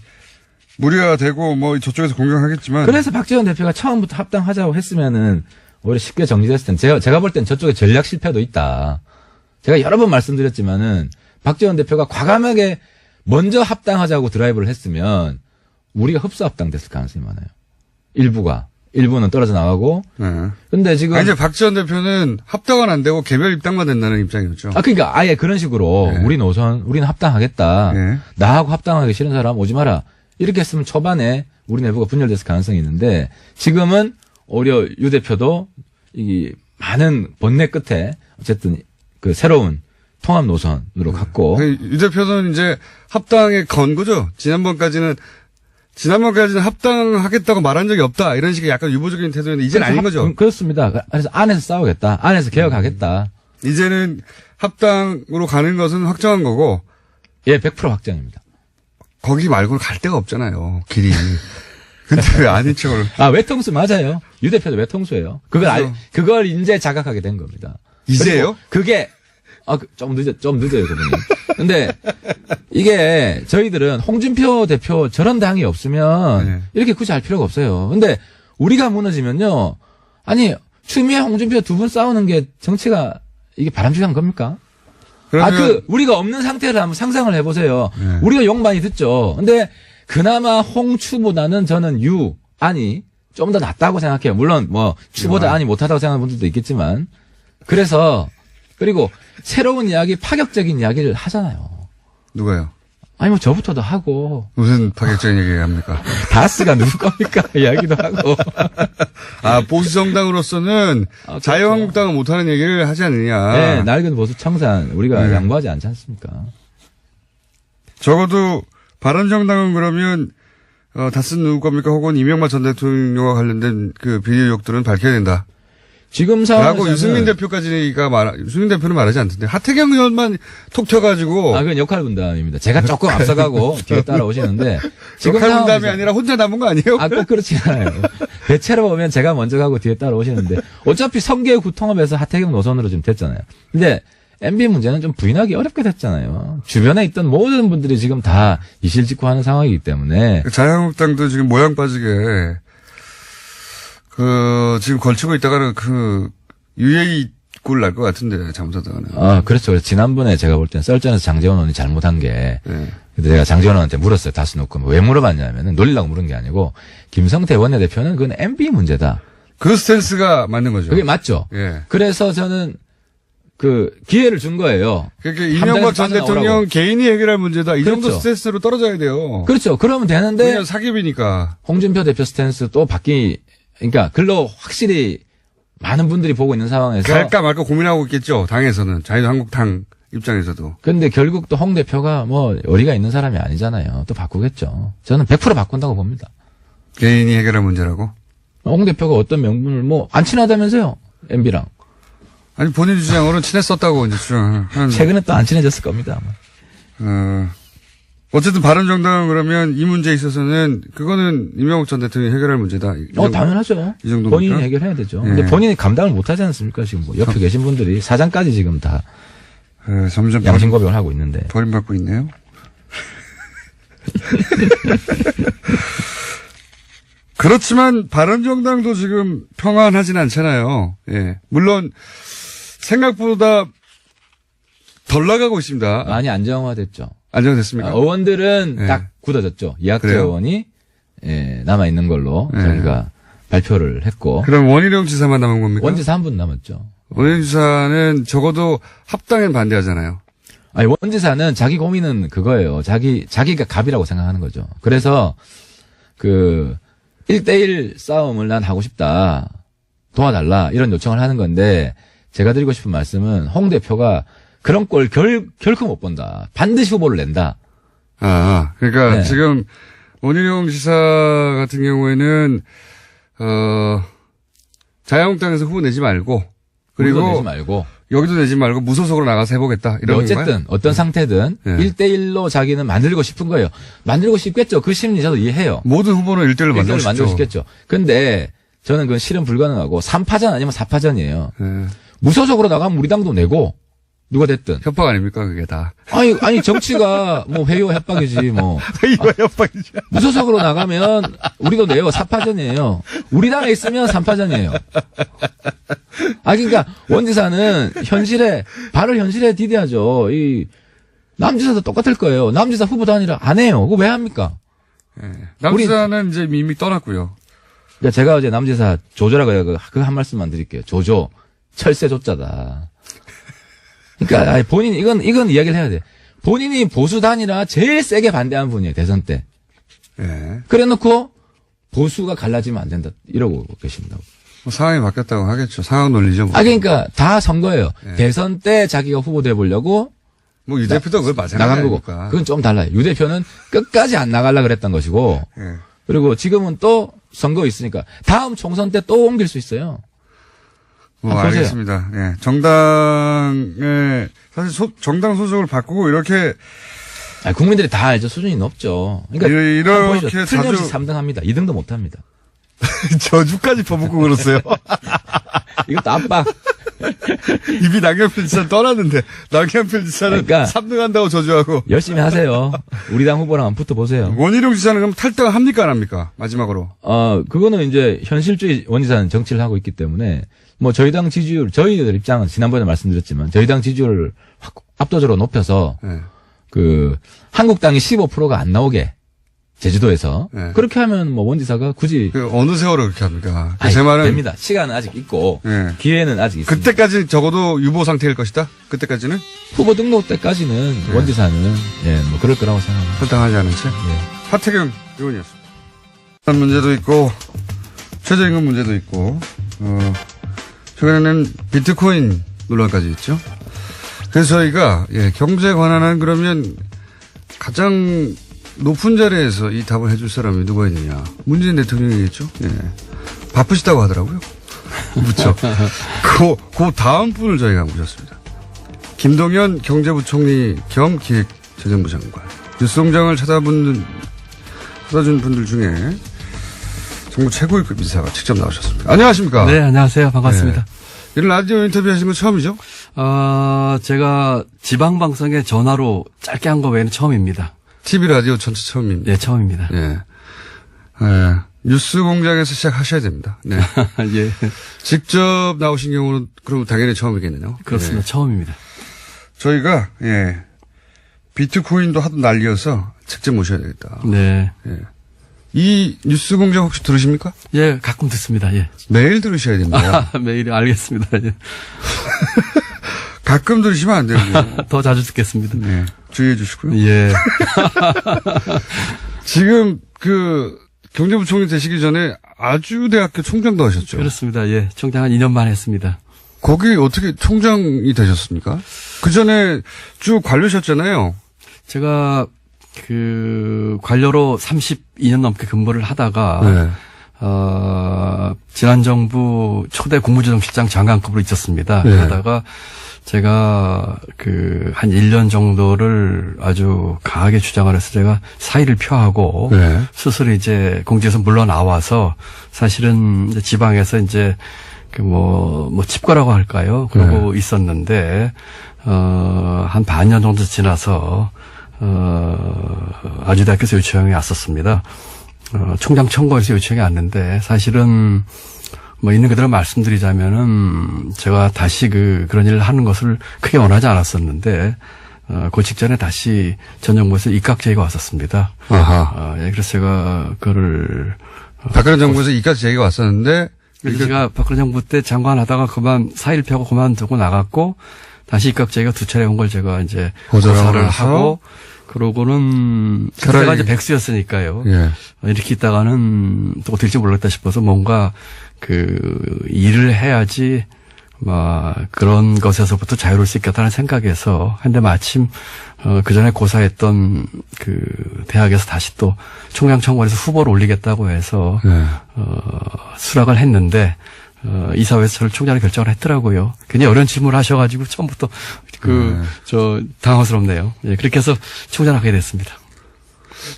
무리가 되고 뭐 저쪽에서 공격하겠지만. 그래서 박지원 대표가 처음부터 합당하자고 했으면은 오히려 쉽게 정리됐을 텐데 제가 볼 땐 저쪽에 전략 실패도 있다. 제가 여러 번 말씀드렸지만은 박지원 대표가 과감하게 먼저 합당하자고 드라이브를 했으면 우리가 흡수 합당됐을 가능성이 많아요. 일부는 떨어져 나가고. 네. 근데 지금 이제 박지원 대표는 합당은 안 되고 개별 입당만 된다는 입장이었죠. 그러니까 아예 그런 식으로 네. 우리는 합당하겠다. 네. 나하고 합당하기 싫은 사람 오지 마라. 이렇게 했으면 초반에 우리 내부가 분열됐을 가능성이 있는데 지금은 오히려 유 대표도 이 많은 번뇌 끝에 어쨌든 그 새로운 통합 노선으로 갔고. 유 대표는 이제 합당에 건 거죠. 지난번까지는 합당하겠다고 말한 적이 없다. 이런 식의 약간 유보적인 태도였는데 이제는 아닌 거죠. 그렇습니다. 그래서 안에서 싸우겠다. 안에서 개혁하겠다. 이제는 합당으로 가는 것은 확정한 거고. 예, 100% 확정입니다. 거기 말고는 갈 데가 없잖아요. 길이. 근데 왜 아닌 척을. 외통수 맞아요. 유 대표도 외통수예요. 그걸 이제 자각하게 된 겁니다. 이제요? 그게 좀 늦어요, 그분이. 근데 이게 저희들은 홍준표 대표 저런 당이 없으면 네. 이렇게 굳이 할 필요가 없어요. 근데 우리가 무너지면요. 아니, 추미애 홍준표 두 분 싸우는 게 정치가 이게 바람직한 겁니까? 그러면 우리가 없는 상태를 한번 상상을 해보세요. 네. 우리가 욕 많이 듣죠. 근데 그나마 홍추보다는 저는 안이 좀 더 낫다고 생각해요. 물론 뭐 추보다 안이 못하다고 생각하는 분들도 있겠지만. 그리고 새로운 이야기, 파격적인 이야기를 하잖아요. 누가요? 아니 뭐 저부터도 하고. 무슨 파격적인 얘기 합니까? 다스가 누구 겁니까? 이야기도 하고. 보수 정당으로서는 그렇죠. 자유한국당은 못하는 얘기를 하지 않느냐. 네, 낡은 보수 청산 우리가 네. 양보하지 않지 않습니까? 적어도 바른정당은 그러면 다스는 누구 겁니까? 혹은 이명박 전 대통령과 관련된 그 비리 의혹들은 밝혀야 된다. 지금 상황에서는 라고 유승민 대표는 말하지 않던데. 하태경 의원만 톡 튀어가지고. 그건 역할 분담입니다. 제가 조금 앞서가고 뒤에 따라오시는데 지금 역할 분담이 상황에서- 아니라 혼자 남은 거 아니에요? 꼭 그렇지 않아요. 대체로 보면 제가 먼저 가고 뒤에 따라오시는데 어차피 성계의 구통합에서 하태경 노선으로 지금 됐잖아요. 근데 MB 문제는 좀 부인하기 어렵게 됐잖아요. 주변에 있던 모든 분들이 지금 다 이실직고하는 상황이기 때문에 자유한국당도 지금 모양 빠지게 지금 걸치고 있다가는 UAE 꿀 날 것 같은데, 잘못하다가는. 그렇죠. 그래서 지난번에 제가 볼 때는 썰전에서 장제원 의원이 잘못한 게, 네. 근데 제가 장제원 의원한테 물었어요. 다스 놓고. 왜 물어봤냐면은, 놀리려고 물은 게 아니고, 김성태 원내대표는 그건 MB 문제다. 그 스탠스가 맞는 거죠. 그게 맞죠. 예. 그래서 저는 기회를 준 거예요. 그러니까 이명박 전 함정에서 대통령 빠져나오라고. 개인이 해결할 문제다. 이 정도 그렇죠. 스탠스로 떨어져야 돼요. 그렇죠. 그러면 되는데, 그냥 사기비니까. 홍준표 대표 스탠스 또 그러니까 글로 확실히 많은 분들이 보고 있는 상황에서. 갈까 말까 고민하고 있겠죠. 당에서는. 자유한국당 입장에서도. 근데 결국 또 홍 대표가 어리가 있는 사람이 아니잖아요. 또 바꾸겠죠. 저는 100% 바꾼다고 봅니다. 개인이 해결할 문제라고? 홍 대표가 어떤 명분을 안 친하다면서요. MB랑. 아니, 본인 주장으로는 친했었다고 이제 주장하는. 최근에 또 안 친해졌을 겁니다. 아마. 어쨌든 바른정당은 그러면 이 문제에 있어서는 그거는 이명박 전 대통령이 해결할 문제다. 당연하죠. 이 정도입니까? 본인이 해결해야 되죠. 예. 근데 본인이 감당을 못 하지 않습니까? 지금 옆에 계신 분들이 사장까지 지금 다 점점 양심 고백을 하고 있는데. 버림받고 있네요. 그렇지만 바른정당도 지금 평안하진 않잖아요. 예. 물론 생각보다 덜 나가고 있습니다. 많이 안정화됐죠. 안정됐습니까? 의원들은 예. 딱 굳어졌죠. 이학재 그래요? 의원이 남아 있는 걸로 예. 저희가 발표를 했고. 그럼 원희룡 지사만 남은 겁니까? 원지사 한 분 남았죠. 원희룡 지사는 적어도 합당엔 반대하잖아요. 아니, 원지사는 자기 고민은 그거예요. 자기가 갑이라고 생각하는 거죠. 그래서 1대1 싸움을 난 하고 싶다. 도와달라. 이런 요청을 하는 건데, 제가 드리고 싶은 말씀은 홍 대표가 그런 꼴 결코 못 본다. 반드시 후보를 낸다. 그러니까 네. 지금 원희룡 지사 같은 경우에는 자유한국당에서 후보 내지 말고 그리고 내지 말고. 여기도 내지 말고 무소속으로 나가서 해보겠다. 이런 어쨌든 건가요? 어떤 상태든 네. 1대1로 자기는 만들고 싶은 거예요. 만들고 싶겠죠. 그 심리 저도 이해해요. 모든 후보는 1대1로 만들고 1대1로 만들고 싶죠. 싶겠죠. 근데 저는 그건 실현 불가능하고 3파전 아니면 4파전이에요. 네. 무소속으로 나가면 우리 당도 내고 누가 됐든. 협박 아닙니까 그게 다. 아니 정치가 회의와 협박이지 뭐. 이거 협박이죠. 무소속으로 나가면 우리도 내요. 4파전이에요. 우리 당에 있으면 3파전이에요. 그러니까 원지사는 발을 현실에 디뎌야죠. 이 남지사도 똑같을 거예요. 남지사 후보도 아니라 안 해요. 그거 왜 합니까? 네. 남지사는 이제 이미 떠났고요. 그러니까 제가 어제 남지사 조조라고 해요. 그 한 말씀만 드릴게요. 조조. 철새 조자다. 그러니까 본인 이건 이야기를 해야 돼. 본인이 보수단이라 제일 세게 반대한 분이에요. 대선 때. 네. 그래놓고 보수가 갈라지면 안 된다. 이러고 계십니다. 뭐 상황이 바뀌었다고 하겠죠. 상황 논리죠. 뭐. 그러니까 다 선거예요. 네. 대선 때 자기가 후보 돼보려고 뭐 유 대표도 그걸 나간 마찬가지니까. 거고. 그건 좀 달라요. 유 대표는 끝까지 안 나가려고 그랬던 것이고. 네. 그리고 지금은 또 선거 있으니까 다음 총선 때 또 옮길 수 있어요. 알겠습니다. 예. 정당에, 사실 정당 소속을 바꾸고 이렇게. 국민들이 다 알죠. 수준이 높죠. 그러니까. 이렇게 틀림없이 3등 합니다. 2등도 못 합니다. 저주까지 퍼붓고 그러세요. 이것도 압박. 이미 남경필 지사는 떠났는데, 남경필 지사는 그러니까 3등 한다고 저주하고. 열심히 하세요. 우리 당 후보랑 한번 붙어보세요. 원희룡 지사는 그럼 탈당을 합니까, 안 합니까? 마지막으로. 그거는 이제 현실주의 원지사는 정치를 하고 있기 때문에 저희 당 지지율, 저희들 입장은 지난번에 말씀드렸지만 저희 당 지지율을 압도적으로 높여서 네. 한국당이 15%가 안 나오게 제주도에서 네. 그렇게 하면 원지사가 굳이 어느 세월을 그렇게 합니까? 제 말은. 됩니다. 시간은 아직 있고 네. 기회는 아직 있습니다. 그때까지 적어도 유보 상태일 것이다? 그때까지는? 후보 등록 때까지는 원지사는 그럴 거라고 생각합니다. 탈당하지 않은 채? 하태경 의원이었습니다. 그런 문제도 있고, 최저임금 문제도 있고, 최근에는 비트코인 논란까지 있죠. 그래서 저희가, 경제 관한은 그러면 가장 높은 자리에서 이 답을 해줄 사람이 누가 있느냐. 문재인 대통령이겠죠. 바쁘시다고 하더라고요. 그렇죠. 그 다음 분을 저희가 모셨습니다. 김동연 경제부총리 겸 기획재정부 장관. 뉴스공장을 찾아준 분들 중에 정부 최고위급 인사가 직접 나오셨습니다. 안녕하십니까? 네, 안녕하세요. 반갑습니다. 이런 라디오 인터뷰 하신 건 처음이죠? 제가 지방방송에 전화로 짧게 한 거 외에는 처음입니다. TV 라디오 전체 처음입니다. 네, 처음입니다. 예. 뉴스 공장에서 시작하셔야 됩니다. 네. 예. 직접 나오신 경우는 그럼 당연히 처음이겠네요. 그렇습니다. 네. 처음입니다. 저희가, 예. 비트코인도 하도 난리여서 직접 모셔야 되겠다. 네. 예. 이 뉴스 공장 혹시 들으십니까? 예, 가끔 듣습니다. 예. 매일 들으셔야 됩니다. 매일 알겠습니다. 예. 가끔 들으시면 안 되고요. 더 자주 듣겠습니다. 네. 주의해 주시고요. 예. 지금 경제부총리 되시기 전에 아주대학교 총장도 하셨죠. 그렇습니다. 예. 총장 한 2년만 했습니다. 거기 어떻게 총장이 되셨습니까? 그 전에 쭉 관료셨잖아요. 제가 관료로 32년 넘게 근무를 하다가 네. 지난 정부 초대 국무조정실장 장관급으로 있었습니다. 네. 그러다가 제가 한 1년 정도를 아주 강하게 주장을 해서 제가 사의를 표하고 네. 스스로 이제 공직에서 물러나와서 사실은 이제 지방에서 이제 칩거라고 할까요? 그러고 있었는데 한 반년 정도 지나서 아주대학교에서 요청이 왔었습니다. 총장 청구에서 요청이 왔는데 사실은 있는 그대로 말씀드리자면은 제가 다시 그런 일을 하는 것을 크게 원하지 않았었는데 그 직전에 다시 전 정부에서 입각 제의가 왔었습니다. 아하. 예, 그래서 제가 그거를 박근혜 정부에서 이까지 제의가 왔었는데 그래서 제가 박근혜 정부 때 장관하다가 사의를 펴고 그만두고 나갔고 다시 입각 제의가 2차례 온 걸 제가 이제 고사를 하고 그러고는 제가 이제 백수였으니까요. 예. 이렇게 있다가는 또 어떻게 될지 모르겠다 싶어서 뭔가 일을 해야지 그런 것에서부터 자유로울 수 있겠다는 생각에서 한데 마침 그 전에 고사했던 대학에서 다시 또 총장 청구에서 후보를 올리겠다고 해서 네. 수락을 했는데 이사회에서 저를 총장으로 결정을 했더라고요. 굉장히 어려운 질문을 하셔가지고 처음부터 당황스럽네요. 예, 그렇게 해서 총장을 하게 됐습니다.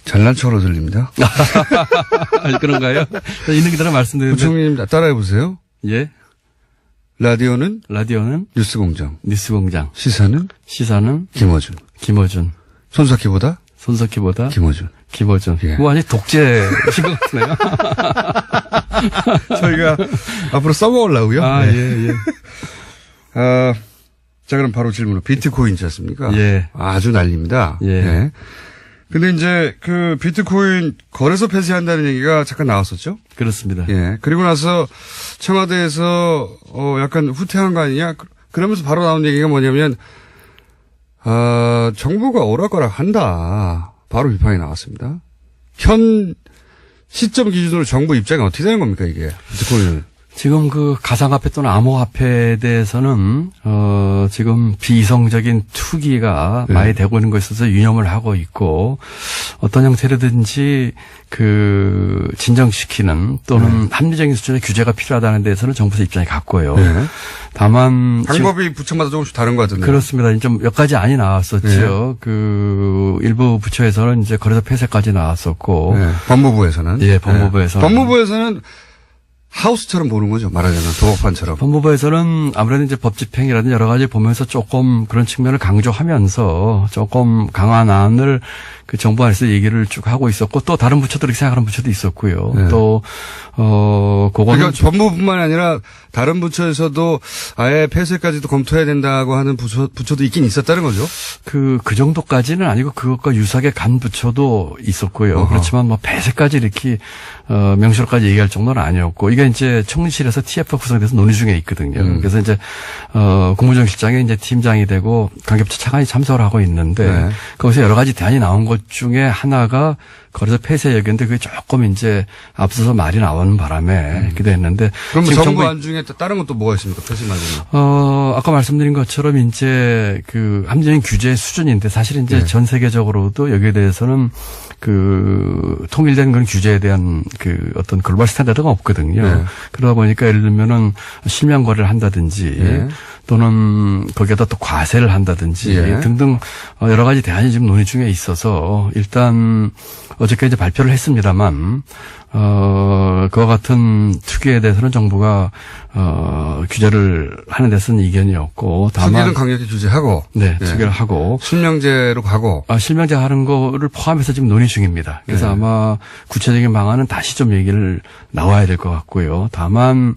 잘난 척으로 들립니다. 그런가요? 있는 그대로 말씀드리는데. 부총리님 따라해 보세요. 예. 라디오는 뉴스공장. 시사는 김어준. 손석희보다 김어준. 예. 완전 독재신 것 같네요. 저희가 앞으로 써먹으려고요. 예. 자, 그럼 바로 질문으로. 비트코인이지 않습니까? 예. 아주 난립니다. 예. 예. 근데 이제 비트코인 거래소 폐쇄한다는 얘기가 잠깐 나왔었죠? 그렇습니다. 예. 그리고 나서 청와대에서 약간 후퇴한 거 아니냐? 그러면서 바로 나온 얘기가 뭐냐면 정부가 오락가락 한다. 바로 비판이 나왔습니다. 현 시점 기준으로 정부 입장이 어떻게 되는 겁니까, 이게? 비트코인은. 지금 가상화폐 또는 암호화폐에 대해서는 지금 비이성적인 투기가 많이 되고 있는 것에 있어서 유념을 하고 있고 어떤 형태로든지 진정시키는 또는 합리적인 수준의 규제가 필요하다는 데서는 정부에서 입장이 같고요. 다만 방법이 부처마다 조금씩 다른 것 같은데. 그렇습니다. 좀 몇 가지 안이 나왔었죠. 일부 부처에서는 이제 거래소 폐쇄까지 나왔었고 법무부에서는. 예, 법무부에서는. 법무부에서는 하우스처럼 보는 거죠. 말하자면 도어판처럼. 법무부에서는 아무래도 이제 법 집행이라든지 여러 가지 보면서 조금 그런 측면을 강조하면서 조금 강한 안을 정부 안에서 얘기를 쭉 하고 있었고 또 다른 부처들이 생각하는 부처도 있었고요. 네. 또 그거는 그러니까 법무부뿐만 아니라 다른 부처에서도 아예 폐쇄까지도 검토해야 된다고 하는 부처도 있긴 있었다는 거죠. 그 정도까지는 아니고 그것과 유사하게 간 부처도 있었고요. 그렇지만 폐쇄까지 이렇게 명시로까지 얘기할 정도는 아니었고 이게 이제 총리실에서 TF 구성돼서 논의 중에 있거든요. 그래서 이제 국무조정실장이 이제 팀장이 되고 관계부처 차관이 참석을 하고 있는데 거기서 여러 가지 대안이 나온 것 중에 하나가 거래소 폐쇄 얘기인데 그게 조금 이제 앞서서 말이 나오는 바람에 기도했는데. 그럼 정부 안 중에 다른 것도 뭐가 있습니까? 폐쇄 말고는. 아까 말씀드린 것처럼 이제 합리적인 규제 수준인데 사실 이제 전 세계적으로도 여기에 대해서는 통일된 그런 규제에 대한 어떤 글로벌 스탠다드가 없거든요. 그러다 보니까 예를 들면은 실명 거래를 한다든지 또는 거기에다 또 과세를 한다든지 등등 여러 가지 대안이 지금 논의 중에 있어서 일단 어저께 이제 발표를 했습니다만 그와 같은 투기에 대해서는 정부가 규제를 하는 데서는 이견이 없고 다만 투기는 강력히 규제하고 네, 투기를 하고 실명제로 가고 실명제 하는 거를 포함해서 지금 논의 중입니다. 그래서 네. 아마 구체적인 방안은 다시 좀 얘기를 나와야 될 것 같고요. 다만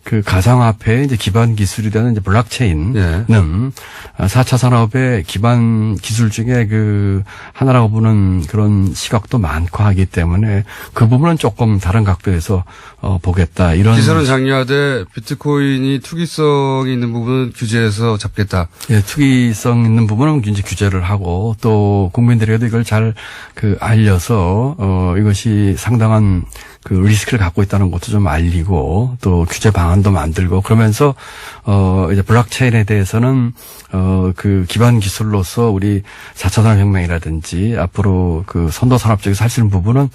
그 가상화폐의 이제 기반 기술이 되는 이제 블록체인은 4차 산업의 기반 기술 중에 그 하나라고 보는 그런 시각도 많고 하기 때문에 그 부분은 조금 다른 각도에서 보겠다. 이런 기술은 장려하되 비트코인이 투기성이 있는 부분은 규제해서 잡겠다. 예, 투기성 있는 부분은 이제 규제를 하고 또 국민들에게도 이걸 잘 그 알려서 이것이 상당한 그 리스크를 갖고 있다는 것도 좀 알리고 또 규제 방안도 만들고 그러면서 이제 블록체인에 대해서는 그 기반 기술로서 우리 4차 산업혁명이라든지 앞으로 그 선도 산업 쪽에서 할 수 있는 부분은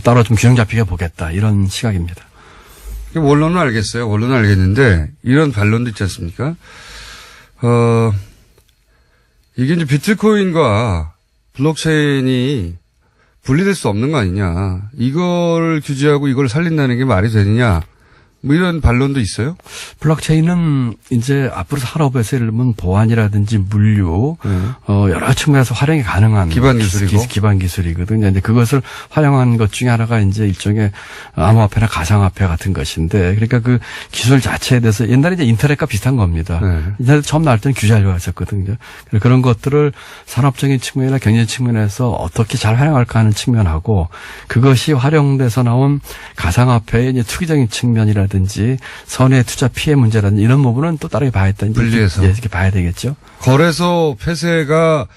따로 좀 균형 잡히게 보겠다 이런 시각입니다. 원론은 알겠어요. 원론은 알겠는데 이런 반론도 있지 않습니까? 이게 이제 비트코인과 블록체인이 분리될 수 없는 거 아니냐. 이걸 규제하고 이걸 살린다는 게 말이 되느냐. 뭐 이런 반론도 있어요? 블록체인은 이제 앞으로 산업에서 예를 들면 보안이라든지 물류, 여러 측면에서 활용이 가능한 기반 기술이고. 기반 기술이거든요. 이제 그것을 활용한 것 중에 하나가 이제 일종의 암호화폐나 가상화폐 같은 것인데, 그러니까 그 기술 자체에 대해서 옛날에 이제 인터넷과 비슷한 겁니다. 인터넷 처음 나올 때는 규제하려고 했었거든요. 그런 것들을 산업적인 측면이나 경제 측면에서 어떻게 잘 활용할까 하는 측면하고, 그것이 활용돼서 나온 가상화폐의 이제 투기적인 측면이라든지 선의 투자 피해 문제라든지 이런 부분은 또 다르게 봐야 했다. 분리해서. 이렇게 봐야 되겠죠. 거래소 폐쇄가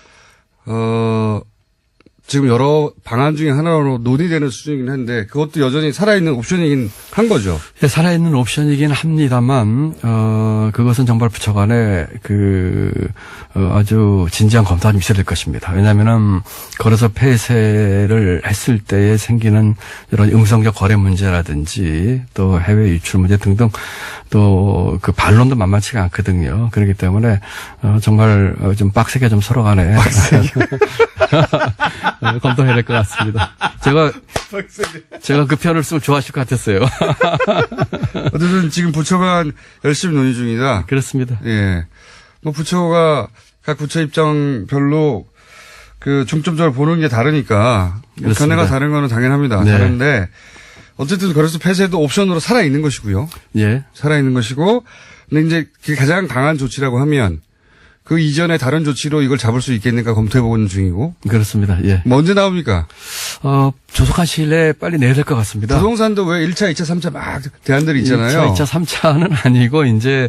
지금 여러 방안 중에 하나로 논의되는 수준이긴 한데 그것도 여전히 살아있는 옵션이긴 한 거죠. 예, 살아있는 옵션이긴 합니다만 그것은 정발부처 간에 아주 진지한 검토가 좀 있어야 될 것입니다. 왜냐하면은 거래소 폐쇄를 했을 때에 생기는 이런 음성적 거래 문제라든지 또 해외 유출 문제 등등 또 그 반론도 만만치가 않거든요. 그렇기 때문에 정말 좀 빡세게 좀 서로 간에 검토해야 될 것 같습니다. 제가 그 편을 쓰면 좋아하실 것 같았어요. 어쨌든 지금 부처가 열심히 논의 중이다. 그렇습니다. 예. 뭐 부처가 각 부처 입장별로 그 중점적으로 보는 게 다르니까 그렇습니다. 견해가 다른 거는 당연합니다. 네. 다른데 어쨌든 거래소 폐쇄도 옵션으로 살아 있는 것이고요. 예. 살아 있는 것이고 근데 이제 그게 가장 강한 조치라고 하면 그 이전에 다른 조치로 이걸 잡을 수 있겠는가 검토해보는 중이고. 그렇습니다. 예. 뭐 언제 나옵니까? 조속한 시일 내에 빨리 내야 될 것 같습니다. 부동산도 왜 1차, 2차, 3차 막 대안들이 있잖아요. 1차, 3차는 아니고 이제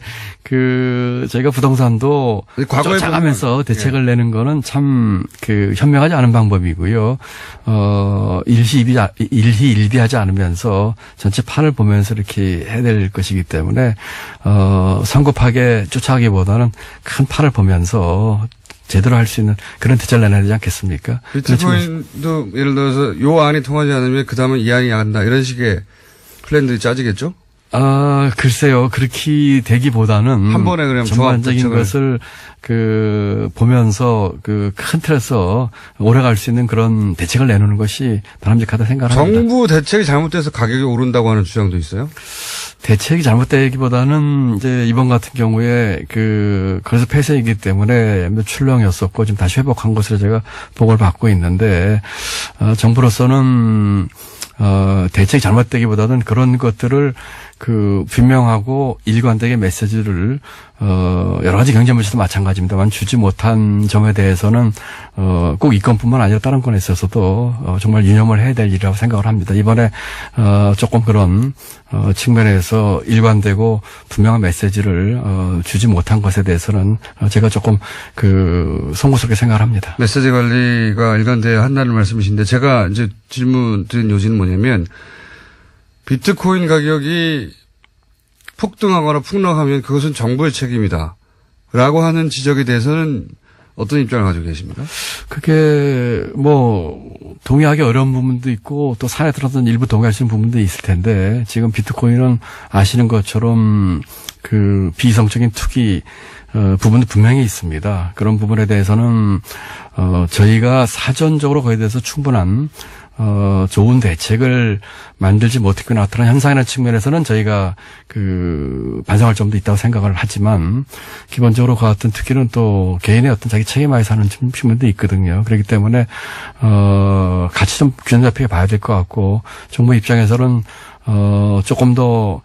저희가 부동산도 과거에 쫓아가면서 대책을 내는 거는 참 현명하지 않은 방법이고요. 일희일비하지 않으면서 전체 판을 보면서 이렇게 해야 될 것이기 때문에 성급하게 쫓아가기보다는 큰 판을 보면서 제대로 할 수 있는 그런 대책을 내놔야 되지 않겠습니까? 비트코인도 예를 들어서 요 안이 통하지 않으면 그 다음은 이 안이 간다 이런 식의 플랜들이 짜지겠죠? 글쎄요. 그렇게 되기보다는 한 번에 그냥 전반적인 것을 보면서 큰 틀에서 오래 갈 수 있는 그런 대책을 내놓는 것이 바람직하다 생각합니다. 정부 대책이 잘못돼서 가격이 오른다고 하는 주장도 있어요? 대책이 잘못되기보다는 이제 이번 같은 경우에 그래서 폐쇄이기 때문에 출렁이었었고 지금 다시 회복한 것으로 제가 보고를 받고 있는데 정부로서는 대책이 잘못되기보다는 그런 것들을 분명하고 일관되게 메시지를 여러 가지 경제 문제도 마찬가지입니다만 주지 못한 점에 대해서는 꼭 이 건뿐만 아니라 다른 건에 있어서도 정말 유념을 해야 될 일이라고 생각을 합니다. 이번에 조금 그런 측면에서 일관되고 분명한 메시지를 주지 못한 것에 대해서는 제가 조금 송구스럽게 생각을 합니다. 메시지 관리가 일관돼야 한다는 말씀이신데 제가 이제 질문 드린 요지는 뭐냐면 비트코인 가격이 폭등하거나 폭락하면 그것은 정부의 책임이다. 라고 하는 지적에 대해서는 어떤 입장을 가지고 계십니까? 그게 동의하기 어려운 부분도 있고 또 사례 들어서 일부 동의할 수 있는 부분도 있을 텐데 지금 비트코인은 아시는 것처럼 비이성적인 투기 부분도 분명히 있습니다. 그런 부분에 대해서는 저희가 사전적으로 거기에 대해서 충분한 좋은 대책을 만들지 못했고 나타난 현상이라는 측면에서는 저희가 반성할 점도 있다고 생각을 하지만 기본적으로 그 같은 특기는 또 개인의 어떤 자기 책임하에서 하는 측면도 있거든요. 그렇기 때문에 같이 좀 균형 잡히게 봐야 될 것 같고 정부 입장에서는 조금 더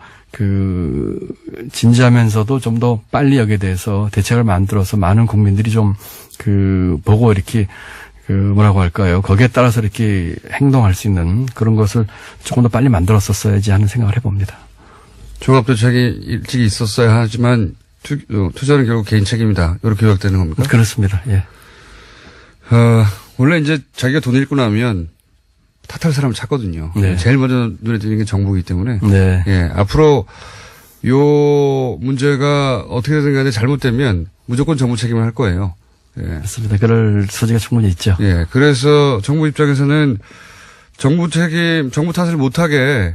진지하면서도 좀 더 빨리 여기에 대해서 대책을 만들어서 많은 국민들이 좀 보고 이렇게 뭐라고 할까요? 거기에 따라서 이렇게 행동할 수 있는 그런 것을 조금 더 빨리 만들었었어야지 하는 생각을 해봅니다. 종합대책이 일찍 있었어야 하지만 투자는 결국 개인 책임이다. 이렇게 요약되는 겁니까? 그렇습니다. 예. 원래 이제 자기가 돈 잃고 나면 탓할 사람을 찾거든요. 네. 제일 먼저 눈에 띄는 게 정부이기 때문에. 네. 예. 앞으로 요 문제가 어떻게든 간에 잘못되면 무조건 정부 책임을 할 거예요. 예. 그렇습니다. 그럴 소지가 충분히 있죠. 예. 그래서 정부 입장에서는 정부 탓을 못하게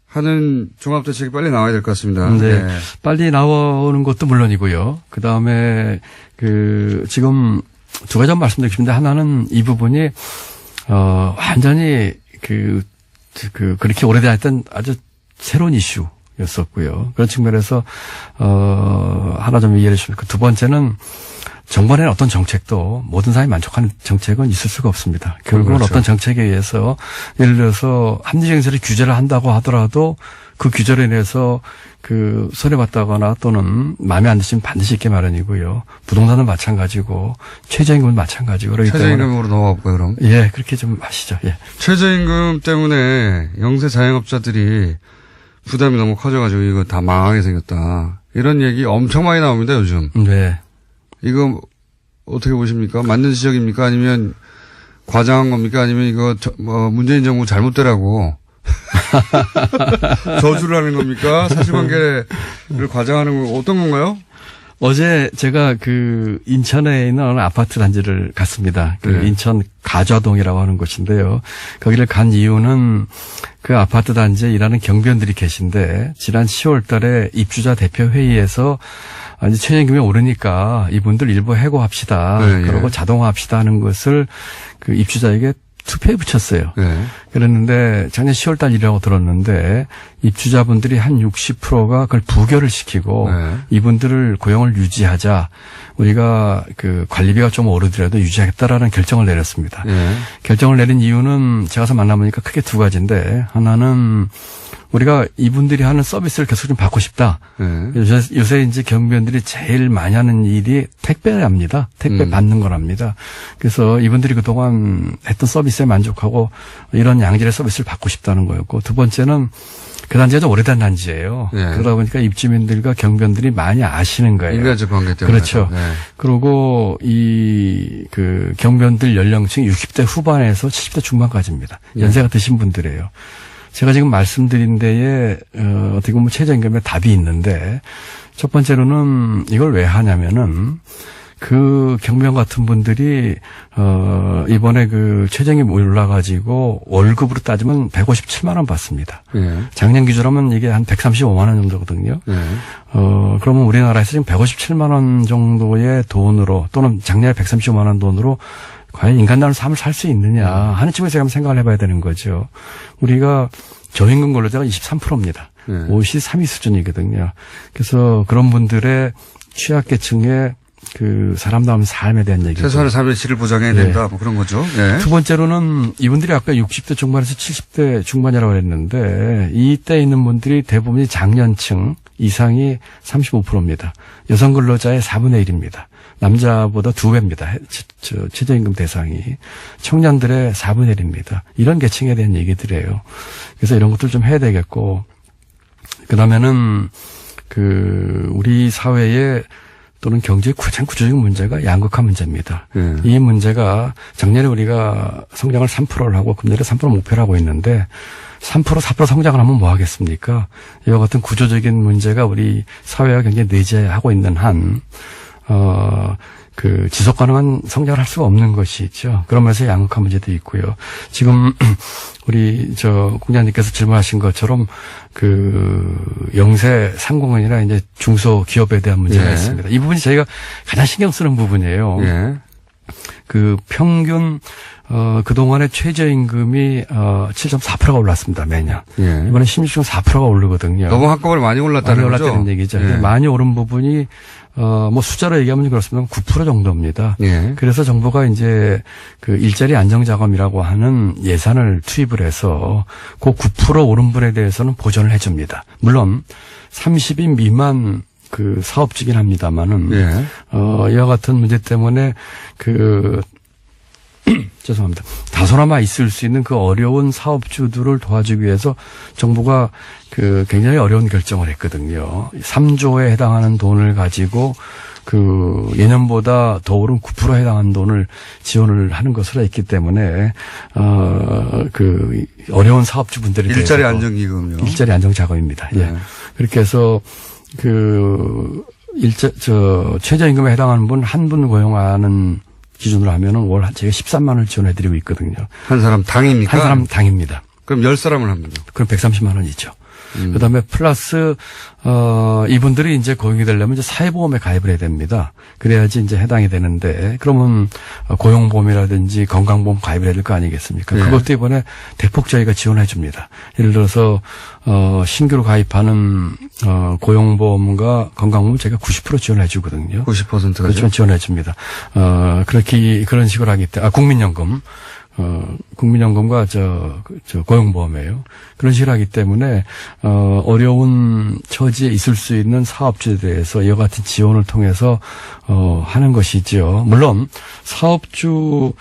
하는 종합대책이 빨리 나와야 될 것 같습니다. 네. 예. 빨리 나오는 것도 물론이고요. 그 다음에 지금 두 가지 말씀드리고 싶은데 하나는 이 부분이 완전히 그렇게 오래됐던 아주 새로운 이슈였었고요. 그런 측면에서 하나 좀 이해해 주시면 두 번째는 정부의 어떤 정책도 모든 사람이 만족하는 정책은 있을 수가 없습니다. 결국은 그렇죠. 어떤 정책에 의해서 예를 들어서 합리정세를 규제를 한다고 하더라도 그 규제로 인해서 손해봤다거나 또는 마음에 안 드시면 반드시 있게 마련이고요. 부동산은 마찬가지고 최저임금은 마찬가지고 그렇기 때문에 최저임금으로 넘어가볼까요, 그럼? 예, 그렇게 좀 하시죠. 예. 최저임금 때문에 영세 자영업자들이 부담이 너무 커져가지고 이거 다 망하게 생겼다. 이런 얘기 엄청 많이 나옵니다, 요즘. 네. 이거 어떻게 보십니까? 맞는 지적입니까? 아니면 과장한 겁니까? 아니면 이거 문재인 정부 잘못되라고 저주를 하는 겁니까? 사실관계를 과장하는 건 어떤 건가요? 어제 제가 인천에 있는 어느 아파트 단지를 갔습니다. 네. 인천 가좌동이라고 하는 곳인데요. 거기를 간 이유는 그 아파트 단지에 일하는 경비원들이 계신데 지난 10월 달에 입주자 대표 회의에서 이제 최저임금이 오르니까 이분들 일부 해고합시다. 네, 그러고 예. 자동화합시다 하는 것을 입주자에게 투표에 붙였어요. 네. 그랬는데 작년 10월 달 일이라고 들었는데 입주자분들이 한 60%가 그걸 부결을 시키고 네. 이분들을 고용을 유지하자 우리가 관리비가 좀 오르더라도 유지하겠다라는 결정을 내렸습니다. 네. 결정을 내린 이유는 제가 가서 만나보니까 크게 두 가지인데 하나는 우리가 이분들이 하는 서비스를 계속 좀 받고 싶다. 네. 요새 이제 경비원들이 제일 많이 하는 일이 택배랍니다. 택배 받는 거랍니다. 그래서 이분들이 그동안 했던 서비스에 만족하고 이런 양질의 서비스를 받고 싶다는 거였고 두 번째는 그 단지가 좀 오래된 단지예요. 네. 그러다 보니까 입주민들과 경비원들이 많이 아시는 거예요. 인간적 관계 때문에. 그렇죠. 네. 그리고 경비원들 연령층이 60대 후반에서 70대 중반까지입니다. 연세가 드신 분들이에요. 제가 지금 말씀드린 데에 어떻게 보면 최저임금에 답이 있는데 첫 번째로는 이걸 왜 하냐면은 경비원 같은 분들이 이번에 최저임금이 올라가지고 월급으로 따지면 157만 원 받습니다. 네. 작년 기준으로는 이게 한 135만 원 정도거든요. 네. 그러면 우리나라에서 지금 157만 원 정도의 돈으로 또는 작년에 135만 원 돈으로 과연 인간다운 삶을 살 수 있느냐 하는 측면에서 한번 생각을 해봐야 되는 거죠. 우리가 저임금 근로자가 23%입니다. 네. OECD 3위 수준이거든요. 그래서 그런 분들의 취약계층의 사람다운 삶에 대한 얘기죠. 최소한의 삶의 질을 보장해야 네. 된다. 뭐 그런 거죠. 네. 두 번째로는 이분들이 아까 60대 중반에서 70대 중반이라고 했는데 이때 있는 분들이 대부분이 장년층 이상이 35%입니다. 여성 근로자의 4분의 1입니다. 남자보다 2배입니다. 최저임금 대상이. 청년들의 4분의 1입니다. 이런 계층에 대한 얘기들이에요. 그래서 이런 것들 좀 해야 되겠고, 그 다음에는 우리 사회에 또는 경제의 가장 구조적인 문제가 양극화 문제입니다. 이 문제가 작년에 우리가 성장을 3%를 하고 금년에 3% 목표를 하고 있는데 3%, 4% 성장을 하면 뭐 하겠습니까? 이와 같은 구조적인 문제가 우리 사회와 굉장히 내재하고 있는 한 지속 가능한 성장을 할 수가 없는 것이죠. 그러면서 양극화 문제도 있고요. 지금 우리 공장님께서 질문하신 것처럼 영세 상공인이나 이제 중소기업에 대한 문제가 예. 있습니다. 이 부분이 저희가 가장 신경 쓰는 부분이에요. 예. 그 평균 그동안의 최저임금이 7.4%가 올랐습니다. 매년. 예. 이번에 16.4%가 오르거든요. 너무 한꺼번에 많이 올랐다는 많이 거죠? 올랐다는 얘기죠. 예. 많이 오른 부분이 뭐 숫자로 얘기하면 그렇습니다. 9% 정도입니다. 예. 그래서 정부가 이제 그 일자리 안정자금이라고 하는 예산을 투입을 해서 그 9% 오른 분에 대해서는 보전을 해줍니다. 물론 30인 미만 그 사업주긴 합니다만은 예. 이와 같은 문제 때문에 죄송합니다. 다소나마 있을 수 있는 그 어려운 사업주들을 도와주기 위해서 정부가 그 굉장히 어려운 결정을 했거든요. 3조에 해당하는 돈을 가지고 그 예년보다 더 오른 9%에 해당하는 돈을 지원을 하는 것으로 했기 때문에 그 어려운 사업주분들에 대해서 일자리 안정기금요. 일자리 안정 자금입니다. 예. 네. 그렇게 해서 최저임금에 해당하는 분 한 분 고용하는 기준으로 하면은 월 제가 13만 원을 지원해드리고 있거든요. 한 사람 당입니까? 한 사람 당입니다. 그럼 10사람을 합니다. 그럼 130만 원이죠. 그다음에 플러스 이분들이 이제 고용이 되려면 이제 사회보험에 가입을 해야 됩니다. 그래야지 이제 해당이 되는데 그러면 고용보험이라든지 건강보험 가입을 해야 될 거 아니겠습니까? 네. 그것도 이번에 대폭 저희가 지원해 줍니다. 예를 들어서 신규로 가입하는 고용보험과 건강보험 제가 90% 지원해 주거든요. 90%가 그렇죠. 지원해 줍니다. 그런 식으로 하기 때문에 국민연금. 국민연금과 고용보험이에요. 그런 식으로 하기 때문에, 어려운 처지에 있을 수 있는 사업주에 대해서 이와 같은 지원을 통해서, 하는 것이죠. 물론, 사업주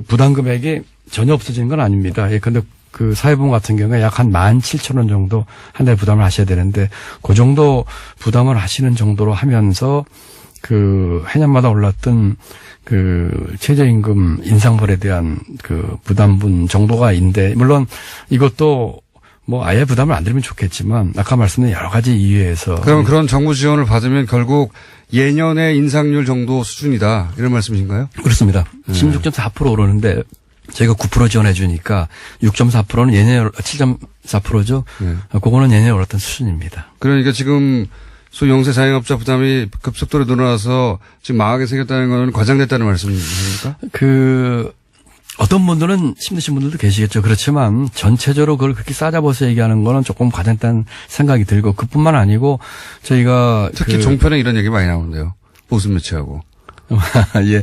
부담 금액이 전혀 없어지는 건 아닙니다. 예, 근데 그 사회보험 같은 경우에 약 한 17,000원 정도 한 달에 부담을 하셔야 되는데, 그 정도 부담을 하시는 정도로 하면서, 해년마다 올랐던 최저임금 인상분에 대한 부담분 정도가 있는데, 물론 이것도 뭐 아예 부담을 안 드리면 좋겠지만, 아까 말씀드린 여러 가지 이유에서. 그럼 그런 정부 지원을 받으면 결국 예년의 인상률 정도 수준이다. 이런 말씀이신가요? 그렇습니다. 16.4% 오르는데, 저희가 9% 지원해 주니까 6.4%는 예년에 7.4%죠. 그거는 예년에 올랐던 수준입니다. 그러니까 지금 소위 영세 자영업자 부담이 급속도로 늘어나서 지금 망하게 생겼다는 건 과장됐다는 말씀이십니까? 어떤 분들은 힘드신 분들도 계시겠죠. 그렇지만 전체적으로 그걸 그렇게 싸잡아서 얘기하는 거는 조금 과장됐다는 생각이 들고, 그뿐만 아니고 저희가 특히 종편에 이런 얘기 많이 나오는데요. 보수 매체하고. 예.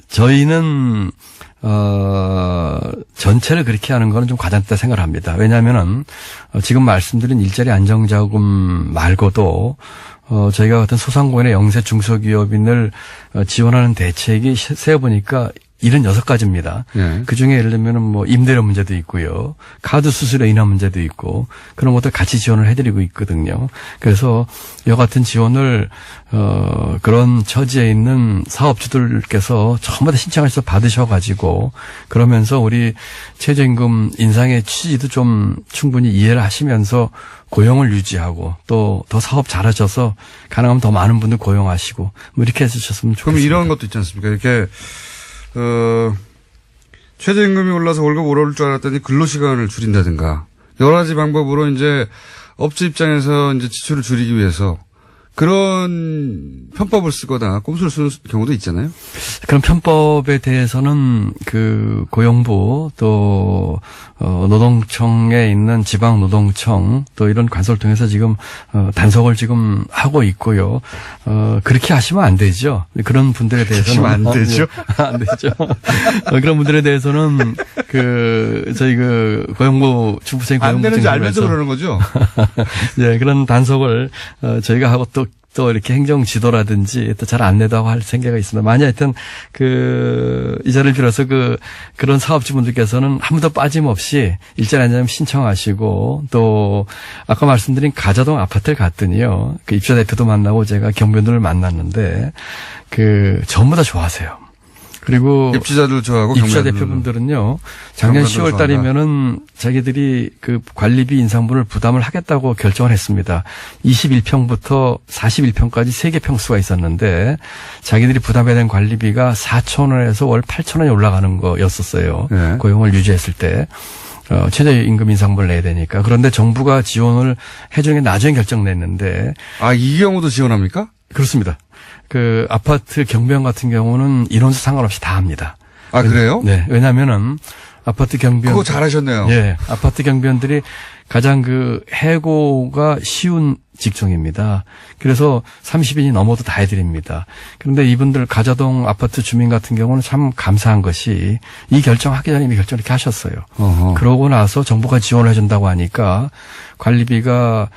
저희는 전체를 그렇게 하는 거는 좀 과장됐다 생각을 합니다. 왜냐하면은 지금 말씀드린 일자리 안정자금 말고도 저희가 같은 소상공인의 영세 중소기업인을 지원하는 대책이 세어보니까 76가지입니다. 네. 그 중에 예를 들면은 뭐 임대료 문제도 있고요. 카드 수수료 인하 문제도 있고, 그런 것들 같이 지원을 해드리고 있거든요. 그래서 이와 같은 지원을, 그런 처지에 있는 사업주들께서 전부 다 신청해서 받으셔가지고, 그러면서 우리 최저임금 인상의 취지도 좀 충분히 이해를 하시면서 고용을 유지하고, 또 더 사업 잘하셔서 가능하면 더 많은 분들 고용하시고, 뭐 이렇게 해주셨으면 좋겠습니다. 그럼 이런 것도 있지 않습니까? 이렇게 최저임금이 올라서 월급 오를 줄 알았더니 근로시간을 줄인다든가 여러 가지 방법으로 이제 업체 입장에서 이제 지출을 줄이기 위해서 그런 편법을 쓰거나 꼼수를 쓰는 경우도 있잖아요. 그런 편법에 대해서는 고용부 또 노동청에 있는 지방노동청 또 이런 관서를 통해서 지금 단속을 지금 하고 있고요. 그렇게 하시면 안 되죠. 그런 분들에 대해서는 하시면 안 되죠. 안 되죠. 그런 분들에 대해서는 저희 고용부 중부생 안 되는지 고용부청에서 알면서 그러는 거죠. 네, 그런 단속을 저희가 하고 또 이렇게 행정 지도라든지 또 잘 안 내다고 할 생각이 있습니다. 만약 하여튼 이 자리를 빌어서 그런 사업주분들께서는 한 번도 빠짐없이 일자리 안정자금 신청하시고, 또 아까 말씀드린 가자동 아파트를 갔더니요, 입주자 대표도 만나고 제가 경비원들을 만났는데 전부 다 좋아하세요. 그리고 입주자들 좋아하고 입주자 경비원들. 대표분들은요, 작년 10월 달이면은 자기들이 관리비 인상분을 부담을 하겠다고 결정을 했습니다. 21평부터 41평까지 3개 평수가 있었는데 자기들이 부담해야 되는 관리비가 4,000원에서 월 8,000원이 올라가는 거였었어요. 네. 고용을 유지했을 때. 최저임금 인상분을 내야 되니까. 그런데 정부가 지원을 해주는 게 나중에 결정냈는데. 이 경우도 지원합니까? 그렇습니다. 그 아파트 경비원 같은 경우는 인원수 상관없이 다 합니다. 아, 그래요? 네. 왜냐면은 아파트 경비원. 그거 잘하셨네요. 예. 아파트 경비원들이 가장 그 해고가 쉬운 직종입니다. 그래서 30인이 넘어도 다 해드립니다. 그런데 이분들 가자동 아파트 주민 같은 경우는 참 감사한 것이 이 결정하기 전에 이미 결정을 이렇게 하셨어요. 어허. 그러고 나서 정부가 지원을 해준다고 하니까 관리비가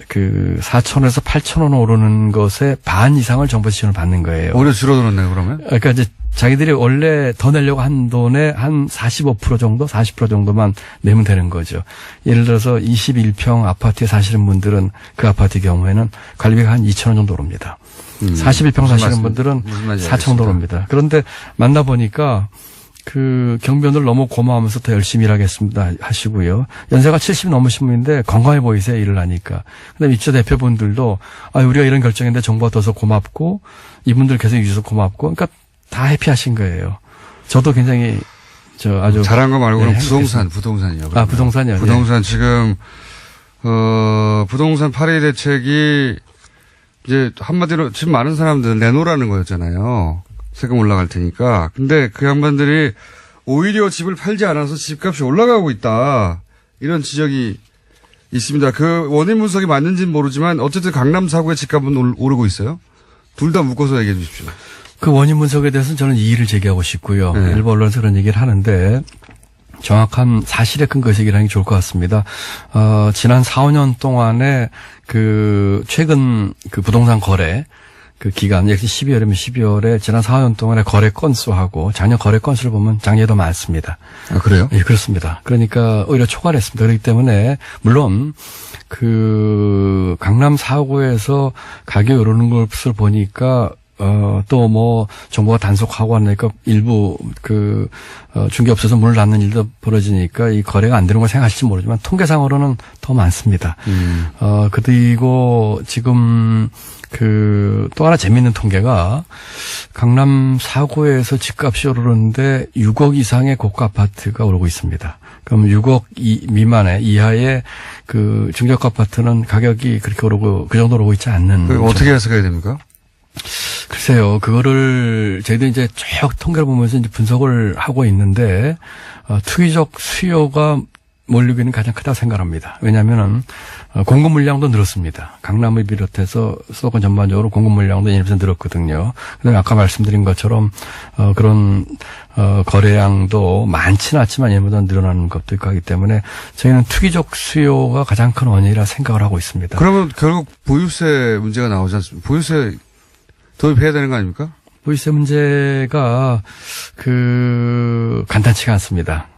그 4,000원에서 8,000원 오르는 것에 반 이상을 정부에서 지원을 받는 거예요. 오히려 줄어들었네요, 그러면. 그러니까 이제 자기들이 원래 더 내려고 한 돈의 한 45% 정도, 40% 정도만 내면 되는 거죠. 예를 들어서 21평 아파트에 사시는 분들은 그 아파트의 경우에는 관리비가 한 2,000원 정도 오릅니다. 41평 사시는 분들은 4,000원 오릅니다. 그런데 만나보니까 그 경비원들 너무 고마워하면서 더 열심히 일하겠습니다 하시고요. 연세가 70 넘으신 분인데 건강해 보이세요, 일을 하니까. 그다음에 입주 대표분들도 우리가 이런 결정인데 정부가 더서 고맙고 이분들 계속 유지해서 고맙고 그러니까 다 해피하신 거예요. 저도 굉장히 아주 잘한 거 말고는 네, 부동산이요. 아, 부동산이요. 부동산 지금 부동산 파리 대책이 이제 한마디로 지금 많은 사람들 내놓으라는 거였잖아요. 세금 올라갈 테니까. 근데 그 양반들이 오히려 집을 팔지 않아서 집값이 올라가고 있다. 이런 지적이 있습니다. 그 원인 분석이 맞는지는 모르지만 어쨌든 강남 4구의 집값은 오르고 있어요. 둘 다 묶어서 얘기해 주십시오. 그 원인 분석에 대해서는 저는 이의를 제기하고 싶고요. 네. 일부 언론에서 그런 얘기를 하는데 정확한 사실에 근거해서 얘기를 하는 게 좋을 것 같습니다. 지난 4, 5년 동안에 그 최근 그 부동산 거래 그 기간, 역시 12월이면 12월에 지난 4, 5년 동안의 거래 건수하고 작년 거래 건수를 보면 작년에 더 많습니다. 아, 그래요? 예, 그렇습니다. 그러니까 오히려 초과했습니다. 그렇기 때문에 물론 그 강남 4구에서 가격이 오르는 것을 보니까 또 뭐 정부가 단속하고 하니까 일부 그 중개업소에서 문을 닫는 일도 벌어지니까 이 거래가 안 되는 걸 생각하실지 모르지만 통계상으로는 더 많습니다. 그리고 지금 그 또 하나 재미있는 통계가 강남 4구에서 집값이 오르는데 6억 이상의 고가 아파트가 오르고 있습니다. 그럼 6억 미만의 이하의 그 중저가 아파트는 가격이 그렇게 오르고 그 정도로 오르고 있지 않는. 그럼 어떻게 해석해야 됩니까? 글쎄요, 그거를 저희도 이제 쭉 통계를 보면서 이제 분석을 하고 있는데 투기적 수요가 몰리고 있는 가장 크다고 생각합니다. 왜냐하면은 공급 물량도 늘었습니다. 강남을 비롯해서 수도권 전반적으로 공급 물량도 1% 늘었거든요. 그다음에 아까 말씀드린 것처럼 그런 거래량도 많지는 않지만 얘보다 늘어나는 것도 있고 하기 때문에 저희는 투기적 수요가 가장 큰 원인이라 생각을 하고 있습니다. 그러면 결국 보유세 문제가 나오지 않습니까? 보유세 도입해야 되는 거 아닙니까? 보유세 문제가 간단치가 않습니다.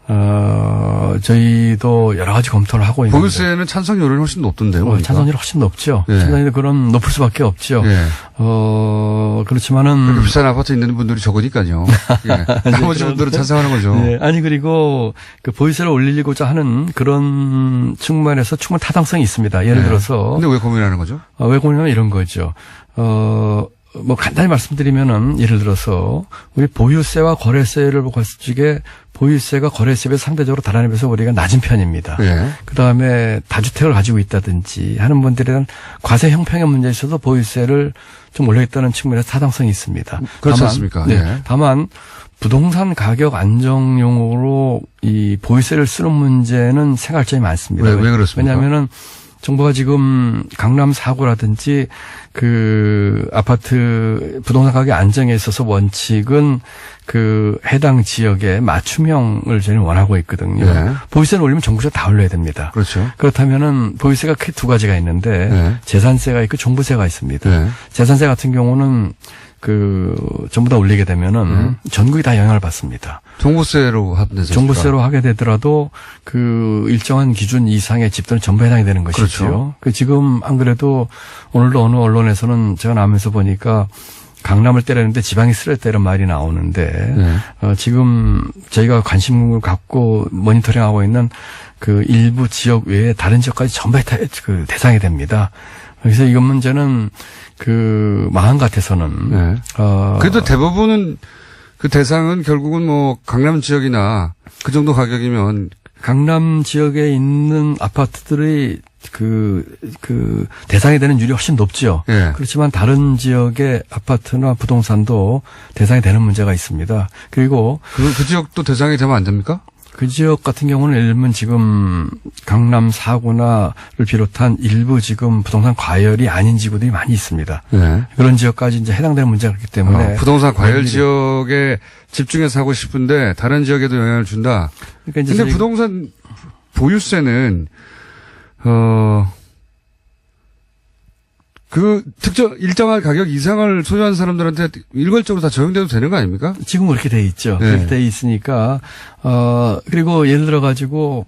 저희도 여러 가지 검토를 하고 있는데. 보유세는 찬성 여론이 훨씬 높던데요. 찬성률이 훨씬 높죠. 예. 찬성률이 그런 높을 수밖에 없죠. 예. 그렇지만은. 비싼 아파트 있는 분들이 적으니까요. 예. 나머지 분들은 찬성하는 거죠. 네. 아니, 그리고 그 보유세를 올리고자 하는 그런 측면에서 충분히 타당성이 있습니다. 예를 들어서. 근데 왜 고민하는 거죠? 왜 고민하면 이런 거죠. 뭐 간단히 말씀드리면은 예를 들어서 우리 보유세와 거래세를 봤을 적에 보유세가 거래세에 상대적으로 다른 데서 우리가 낮은 편입니다. 예. 그다음에 다주택을 가지고 있다든지 하는 분들은 과세 형평의 문제에 있어서 보유세를 좀 올려있다는 측면에서 타당성이 있습니다. 그렇지 않습니까? 네. 예. 다만 부동산 가격 안정용으로 이 보유세를 쓰는 문제는 생각할 점이 많습니다. 왜 그렇습니까? 왜냐하면은 정부가 지금 강남 4구라든지 그 아파트 부동산 가격 안정에 있어서 원칙은 그 해당 지역에 맞춤형을 저희는 원하고 있거든요. 네. 보유세를 올리면 전국적으로 다 올려야 됩니다. 그렇죠. 그렇다면은 보유세가 크게 두 가지가 있는데 네. 재산세가 있고 종부세가 있습니다. 네. 재산세 같은 경우는 전부 다 올리게 되면은 전국이 다 영향을 받습니다. 종부세로 하면 되죠. 종부세로 하게 되더라도 일정한 기준 이상의 집들은 전부 해당이 되는 것이죠. 그렇죠. 지금 안 그래도 오늘도 어느 언론에서는 제가 나오면서 보니까 강남을 때렸는데 지방이 쓰랬다 이런 말이 나오는데 네. 지금 저희가 관심을 갖고 모니터링하고 있는 그 일부 지역 외에 다른 지역까지 전부 대상이 됩니다. 그래서 이건 문제는 마음 같아서는 네. 그래도 대부분은 그 대상은 결국은 뭐 강남 지역이나 그 정도 가격이면 강남 지역에 있는 아파트들이 대상이 되는 율이 훨씬 높죠. 예. 그렇지만 다른 지역의 아파트나 부동산도 대상이 되는 문제가 있습니다. 그리고 그 지역도 대상이 되면 안 됩니까? 그 지역 같은 경우는 예를 들면 지금 강남 4구나를 비롯한 일부 지금 부동산 과열이 아닌 지구들이 많이 있습니다. 네. 그런 지역까지 이제 해당되는 문제가 있기 때문에 부동산 과열 지역에 집중해서 하고 싶은데 다른 지역에도 영향을 준다. 그러니까 근데 부동산 보유세는 그 특정 일정한 가격 이상을 소유한 사람들한테 일괄적으로 다 적용돼도 되는 거 아닙니까? 지금 그렇게 돼 있죠. 네. 그렇게 돼 있으니까 그리고 예를 들어 가지고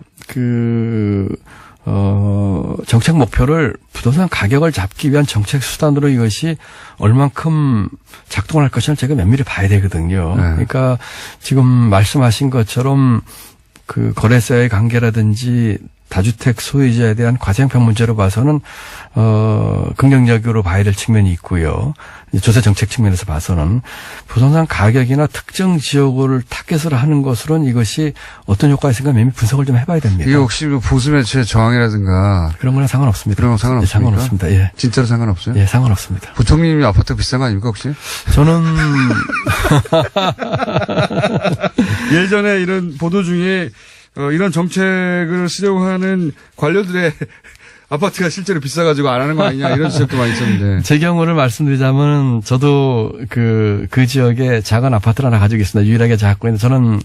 정책 목표를 부동산 가격을 잡기 위한 정책 수단으로 이것이 얼만큼 작동을 할 것을 제가 면밀히 봐야 되거든요. 네. 그러니까 지금 말씀하신 것처럼 그 거래세의 관계라든지 다주택 소유자에 대한 과세형평 문제로 봐서는 긍정적으로 봐야 될 측면이 있고요. 조세 정책 측면에서 봐서는 부동산 가격이나 특정 지역을 타겟으로 하는 것으로는 이것이 어떤 효과가 있을까 면밀히 분석을 좀 해봐야 됩니다. 이게 혹시 보수 매체의 저항이라든가 그런 거는 상관없습니다. 그런 건 상관없습니까? 예, 상관없습니다. 예. 진짜로 상관없어요? 예, 상관없습니다. 부총리님이 아파트 비싼 거 아닙니까 혹시? 저는 예전에 이런 보도 중에 이런 정책을 쓰려고 하는 관료들의 아파트가 실제로 비싸가지고 안 하는 거 아니냐 이런 지적도 많이 있었는데. 제 경우를 말씀드리자면 저도 그 지역에 작은 아파트를 하나 가지고 있습니다. 유일하게 갖고 있는데 저는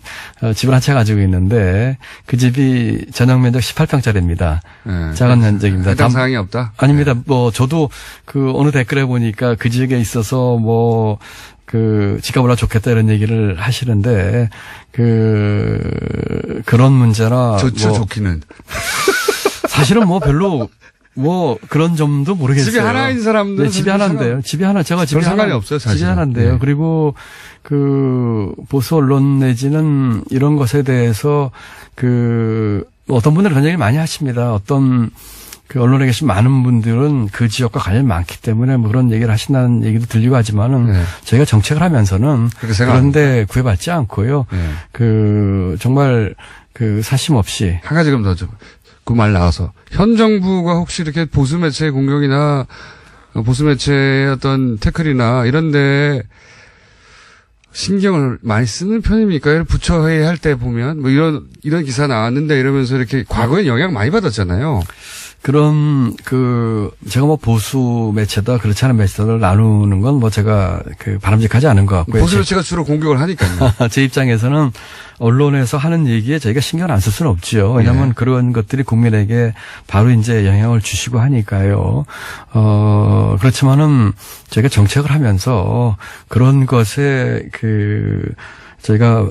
집을 한 채 가지고 있는데 그 집이 전용 면적 18평짜리입니다. 네. 작은 면적입니다. 해당 사항이 없다? 아닙니다. 뭐 저도 그 어느 댓글에 보니까 그 지역에 있어서 뭐 집값 올라 좋겠다 이런 얘기를 하시는데 그런 문제나 좋죠, 뭐 좋기는. 사실은 뭐 별로 뭐 그런 점도 모르겠어요. 집이 하나인 사람들은 네, 집이 하나인데요. 집이 하나 제가 집이 상관이 하나, 없어요, 사실. 집이 하나인데요. 네. 그리고 보수 언론 내지는 이런 것에 대해서 어떤 분들은 그런 얘기를 많이 하십니다. 어떤 언론에 계신 많은 분들은 그 지역과 관련이 많기 때문에 뭐 그런 얘기를 하신다는 얘기도 들리고 하지만은 네. 저희가 정책을 하면서는 그런데 구애받지 않고요. 네. 정말 사심 없이 한 가지 좀 더 그 말 나와서 현 정부가 혹시 이렇게 보수 매체의 공격이나 보수 매체의 어떤 태클이나 이런데 신경을 많이 쓰는 편입니까? 부처회의 할 때 보면 뭐 이런 기사 나왔는데 이러면서 이렇게 과거에 영향 많이 받았잖아요. 그런 제가 뭐 보수 매체다 그렇지 않은 매체를 나누는 건 뭐 제가 바람직하지 않은 것 같고요. 보수 매체가 주로 공격을 하니까요. 제 입장에서는 언론에서 하는 얘기에 저희가 신경을 안 쓸 수는 없지요. 왜냐하면 네. 그런 것들이 국민에게 바로 이제 영향을 주시고 하니까요. 그렇지만은 저희가 정책을 하면서 그런 것에 저희가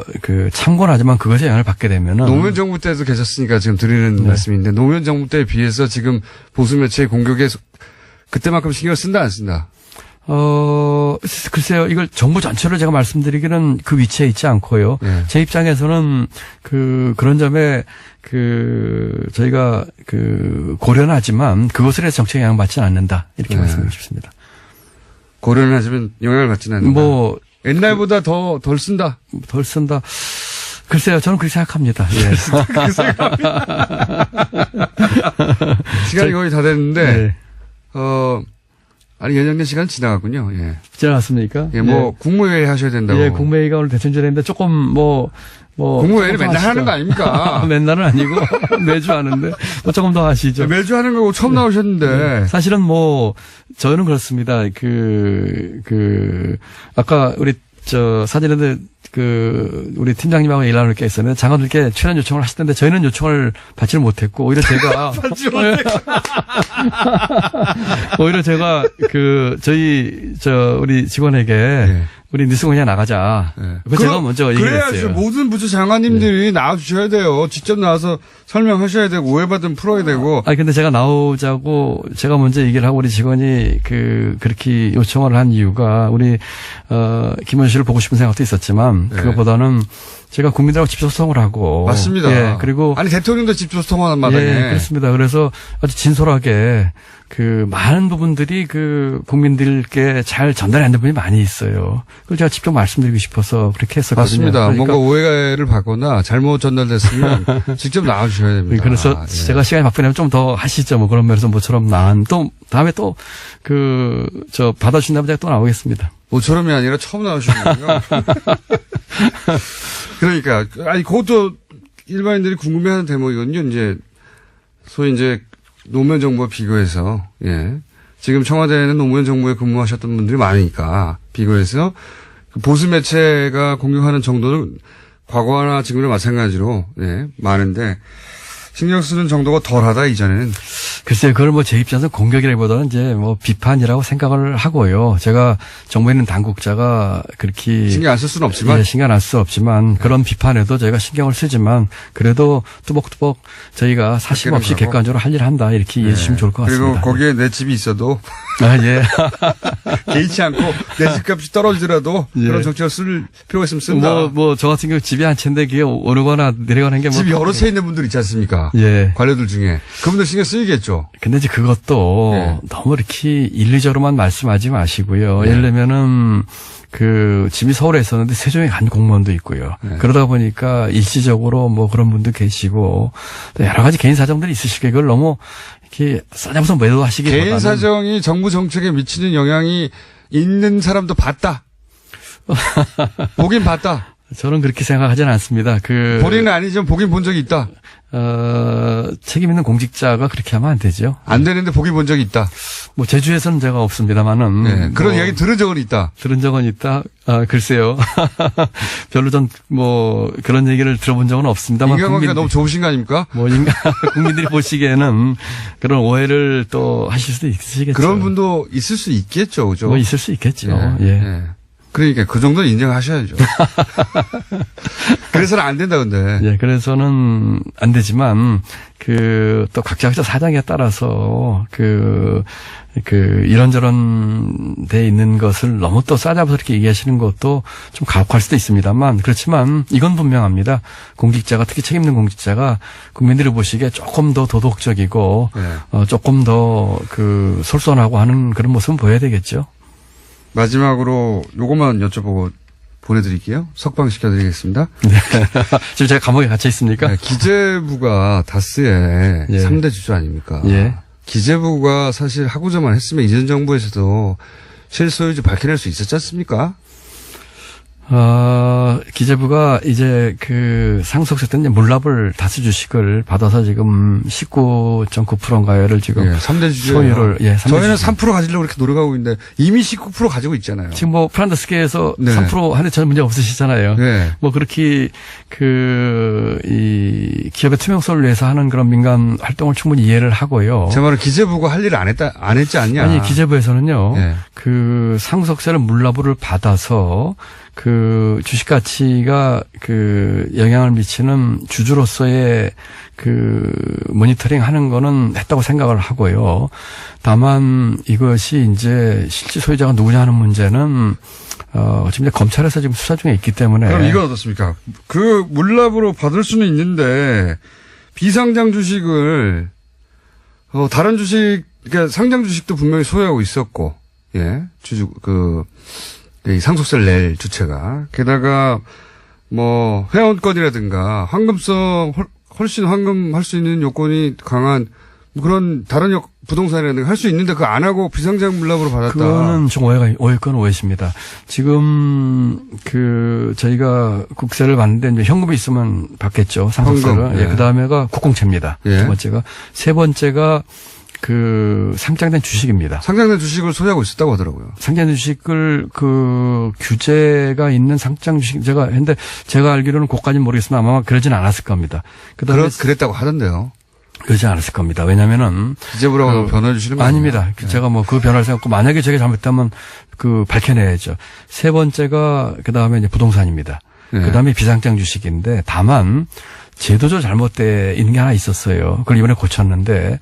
참고는 하지만 그것에 영향을 받게 되면은 노무현 정부 때도 계셨으니까 지금 드리는 네. 말씀인데 노무현 정부 때에 비해서 지금 보수 매체의 공격에 그때만큼 신경을 쓴다 안 쓴다? 글쎄요. 이걸 정부 전체를 제가 말씀드리기는 그 위치에 있지 않고요. 네. 제 입장에서는 그런 점에 저희가 고려는 하지만 그것에 대해서 정책에 영향받지는 않는다. 이렇게 네. 말씀드리고 싶습니다. 고려는 하지만 영향을 받지는 않는다. 뭐 옛날보다 덜 쓴다. 덜 쓴다. 글쎄요. 저는 그렇게 생각합니다. 예. 시간이 거의 다 됐는데 네. 아니 예정된 시간 지나갔군요. 예. 지나갔습니까? 예, 뭐 국무회의 하셔야 된다고. 예, 국무회의가 오늘 대선전인데 조금 국무회의는 맨날 하시죠. 하는 거 아닙니까? 맨날은 아니고 매주 하는데 조금 더 하시죠. 매주 하는 거고 처음 나오셨는데. 사실은 저는 그렇습니다. 아까 우리 사진에도 우리 팀장님하고 일하는 게 있었는데 장관들께 출연 요청을 하시던데 저희는 요청을 받지를 못했고 오히려 제가 오히려 제가 우리 직원에게 네. 우리 뉴스 그냥 나가자. 네. 그거 제가 먼저 얘기를 그래야죠. 했어요. 모든 부처 장관님들이 나와주셔야 돼요. 직접 나와서 설명하셔야 되고 오해받으면 풀어야 되고. 근데 제가 나오자고 제가 먼저 얘기를 하고 우리 직원이 그렇게 요청을 한 이유가 우리 김원수 씨를 보고 싶은 생각도 있었지만 있지만 그거보다는 제가 국민들하고 직접 소통을 하고 맞습니다. 예, 그리고 아니 대통령도 직접 소통하는 마당에 예, 그렇습니다. 그래서 아주 진솔하게 그 많은 부분들이 그 국민들께 잘 전달이 안 되는 부분이 많이 있어요. 그걸 제가 직접 말씀드리고 싶어서 그렇게 했었거든요. 맞습니다. 그러니까 뭔가 오해를 받거나 잘못 전달됐으면 직접 나와주셔야 됩니다. 그래서 제가 시간이 바쁘면 좀 더 하시죠. 뭐 그런 면에서 모처럼 또 다음에 또 받아주신다면 제가 또 나오겠습니다. 모처럼이 아니라 처음 나오시는군요. 그러니까 아니 그것도 일반인들이 궁금해하는 대목이거든요. 이제 소위 이제 노무현 정부와 비교해서 지금 청와대에는 노무현 정부에 근무하셨던 분들이 많으니까 비교해서 보수 매체가 공격하는 정도는 과거나 지금이나 마찬가지로 많은데 신경 쓰는 정도가 덜하다 이전에는. 글쎄요, 그걸 뭐 제 입장에서 공격이라기보다는 이제 뭐 비판이라고 생각을 하고요. 제가 정부에 있는 당국자가 그렇게 신경 안 쓸 수는 없지만 신경 안 쓸 수 없지만 그런 비판에도 저희가 신경을 쓰지만 그래도 뚜벅뚜벅 저희가 사심 없이 객관적으로 할 일을 한다 이렇게 이해해 주시면 좋을 것 같습니다. 그리고 거기에 내 집이 있어도 예. 개의치 않고 내 집값이 떨어지더라도 그런 정책을 쓸 필요가 있으면 쓴다. 저 같은 경우 집이 한 채인데 그게 오르거나 내려가는 게 집이 여러 채 있는 분들 있지 않습니까? 예. 관료들 중에 그분들 신경 쓰이겠죠. 근데 이제 그것도 너무 이렇게 일리적으로만 말씀하지 마시고요. 예를 들면은 집이 서울에 있었는데 세종에 간 공무원도 있고요. 그러다 보니까 일시적으로 뭐 그런 분도 계시고 또 여러 가지 개인 사정들이 있으시게 그걸 너무 이렇게 싸잡아서 매도하시기보다는 개인 사정이 정부 정책에 미치는 영향이 있는 사람도 봤다. 보긴 봤다. 저는 그렇게 생각하지는 않습니다. 본인은 아니지만 보긴 본 적이 있다. 책임 있는 공직자가 그렇게 하면 안 되죠. 안 되는데 보긴 본 적이 있다. 뭐 제주에서는 제가 없습니다만은 그런 이야기 들은 적은 있다. 들은 적은 있다. 글쎄요. 별로 전 그런 얘기를 들어본 적은 없습니다만 인간관계가 너무 좋으신 거 아닙니까? 국민들이 보시기에는 그런 오해를 또 하실 수도 있으시겠죠. 그런 분도 있을 수 있겠죠, 그죠? 뭐 있을 수 있겠죠. 예. 그러니까 그 정도는 인정하셔야죠. 그래서는 안 된다, 근데. 예, 그래서는 안 되지만, 또 각자 사정에 따라서, 이런저런 돼 있는 것을 너무 또 싸잡아서 이렇게 얘기하시는 것도 좀 가혹할 수도 있습니다만, 그렇지만 이건 분명합니다. 공직자가, 특히 책임 있는 공직자가 국민들이 보시기에 조금 더 도덕적이고, 조금 더 솔선하고 하는 그런 모습은 보여야 되겠죠. 마지막으로 요것만 여쭤보고 보내드릴게요. 석방시켜드리겠습니다. 네. 지금 제가 감옥에 갇혀 있습니까? 네, 기재부가 다스의 3대 주주 아닙니까? 예. 기재부가 사실 하고자만 했으면 이전 정부에서도 실소유주 밝혀낼 수 있었지 않습니까? 기재부가 이제 상속세 때는 물납을 다수 주식을 받아서 지금 19.9%인가요를 지금 3대 주주 소유를 저희는 3% 가지려고 이렇게 노력하고 있는데 이미 19% 가지고 있잖아요. 지금 프란더스계에서 3% 하는데 전혀 문제 없으시잖아요. 그렇게 이 기업의 투명성을 위해서 하는 그런 민간 활동을 충분히 이해를 하고요. 제 말은 기재부가 할 일을 안 했지 않냐? 아니 기재부에서는요. 상속세를 물납을 받아서 주식 가치가 영향을 미치는 주주로서의 모니터링 하는 거는 했다고 생각을 하고요. 다만 이것이 이제 실질 소유자가 누구냐 하는 문제는 지금 검찰에서 지금 수사 중에 있기 때문에. 그럼 이건 어떻습니까? 물납으로 받을 수는 있는데 비상장 주식을 다른 주식 그러니까 상장 주식도 분명히 소유하고 있었고 이 상속세를 낼 주체가. 게다가, 회원권이라든가, 황금성, 훨씬 황금할 수 있는 요건이 강한, 그런 다른 부동산이라든가 할 수 있는데 그거 안 하고 비상장 물납으로 받았다. 그거는 좀 오해건 오해십니다. 지금, 저희가 국세를 받는데 이제 현금이 있으면 받겠죠. 상속세를. 그 다음에가 국공채입니다. 두 번째가. 세 번째가, 상장된 주식입니다. 상장된 주식을 소유하고 있었다고 하더라고요. 상장된 주식을 규제가 있는 상장 주식 근데 제가 알기로는 그것까지는 모르겠으나 아마 그러진 않았을 겁니다. 그다음에 그랬다고 하던데요. 그러지 않았을 겁니다. 왜냐면은 기재부라고 변호해 주시는 거 아닙니다. 제가 그 변호를 생각하고 만약에 제가 잘못했다면 밝혀내야죠. 세 번째가 그다음에 이제 부동산입니다. 그다음에 비상장 주식인데 다만 제도적으로 잘못돼 있는 게 하나 있었어요. 그걸 이번에 고쳤는데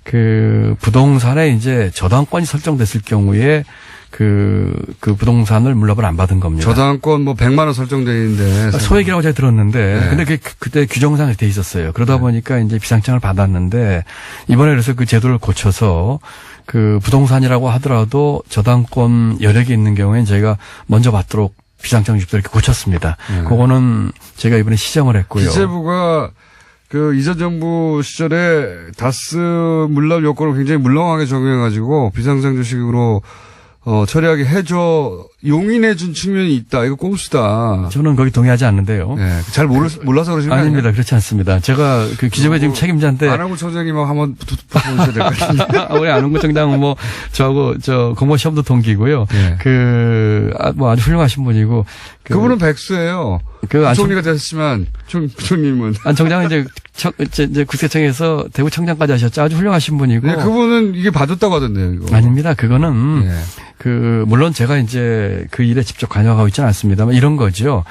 그 부동산에 이제 저당권이 설정됐을 경우에 그 부동산을 물납을 안 받은 겁니다. 저당권 뭐 100만 원 설정돼 있는데 소액이라고 제가 들었는데 네. 근데 그때 규정상 돼 있었어요. 그러다 보니까 이제 비상장을 받았는데 이번에 그래서 그 제도를 고쳐서 그 부동산이라고 하더라도 저당권 여력이 있는 경우에는 저희가 먼저 받도록 비상장 유지도 이렇게 고쳤습니다. 그거는 제가 이번에 시정을 했고요. 기재부가 그 이전 정부 시절에 다스 물납 요건을 굉장히 물렁하게 적용해가지고 비상장주식으로 처리하게 해줘 용인해준 측면이 있다. 이거 꼼수다. 저는 거기 동의하지 않는데요. 네, 잘 몰라서 그러시는 거 아닙니다. 그렇지 않습니다. 제가 그 기재부의 지금 책임자인데. 안하고 청장님하고 한번 붙어보셔야 될 것 같은데. 우리 안홍구 청장은 뭐 저하고 공무원 시험도 동기고요. 네. 뭐 아주 훌륭하신 분이고. 그분은 백수예요. 총리가 됐지만 부총님은 안 청장은 이제 국세청에서 대구 청장까지 하셨죠. 아주 훌륭하신 분이고. 네, 그분은 이게 봐줬다고 하던데요. 이거. 아닙니다. 그거는 네. 물론 제가 이제 그 일에 직접 관여하고 있지는 않습니다만 이런 거죠.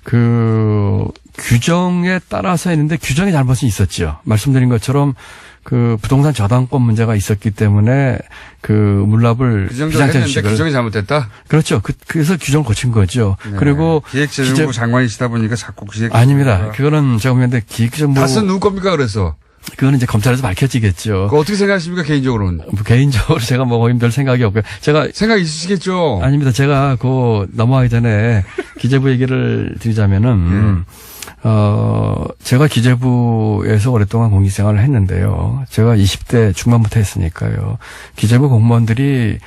그 규정에 따라서 했는데 규정의 잘못이 있었죠. 말씀드린 것처럼 그 부동산 저당권 문제가 있었기 때문에 그 물납을 비상장주식을 규정이 잘못됐다. 그렇죠. 그래서 규정을 고친 거죠. 네. 그리고 기획재정부 장관이시다 보니까 자꾸 기획 아닙니다. 그거는 제가 보는데 기획재정부 다스는 누구 겁니까 그래서? 그거는 이제 검찰에서 밝혀지겠죠. 그거 어떻게 생각하십니까 개인적으로는? 개인적으로 제가 뭐 별 생각이 없고요. 제가 생각 있으시겠죠. 아닙니다. 제가 넘어가기 전에 기재부 얘기를 드리자면은 제가 기재부에서 오랫동안 공직생활을 했는데요. 제가 20대 중반부터 했으니까요. 기재부 공무원들이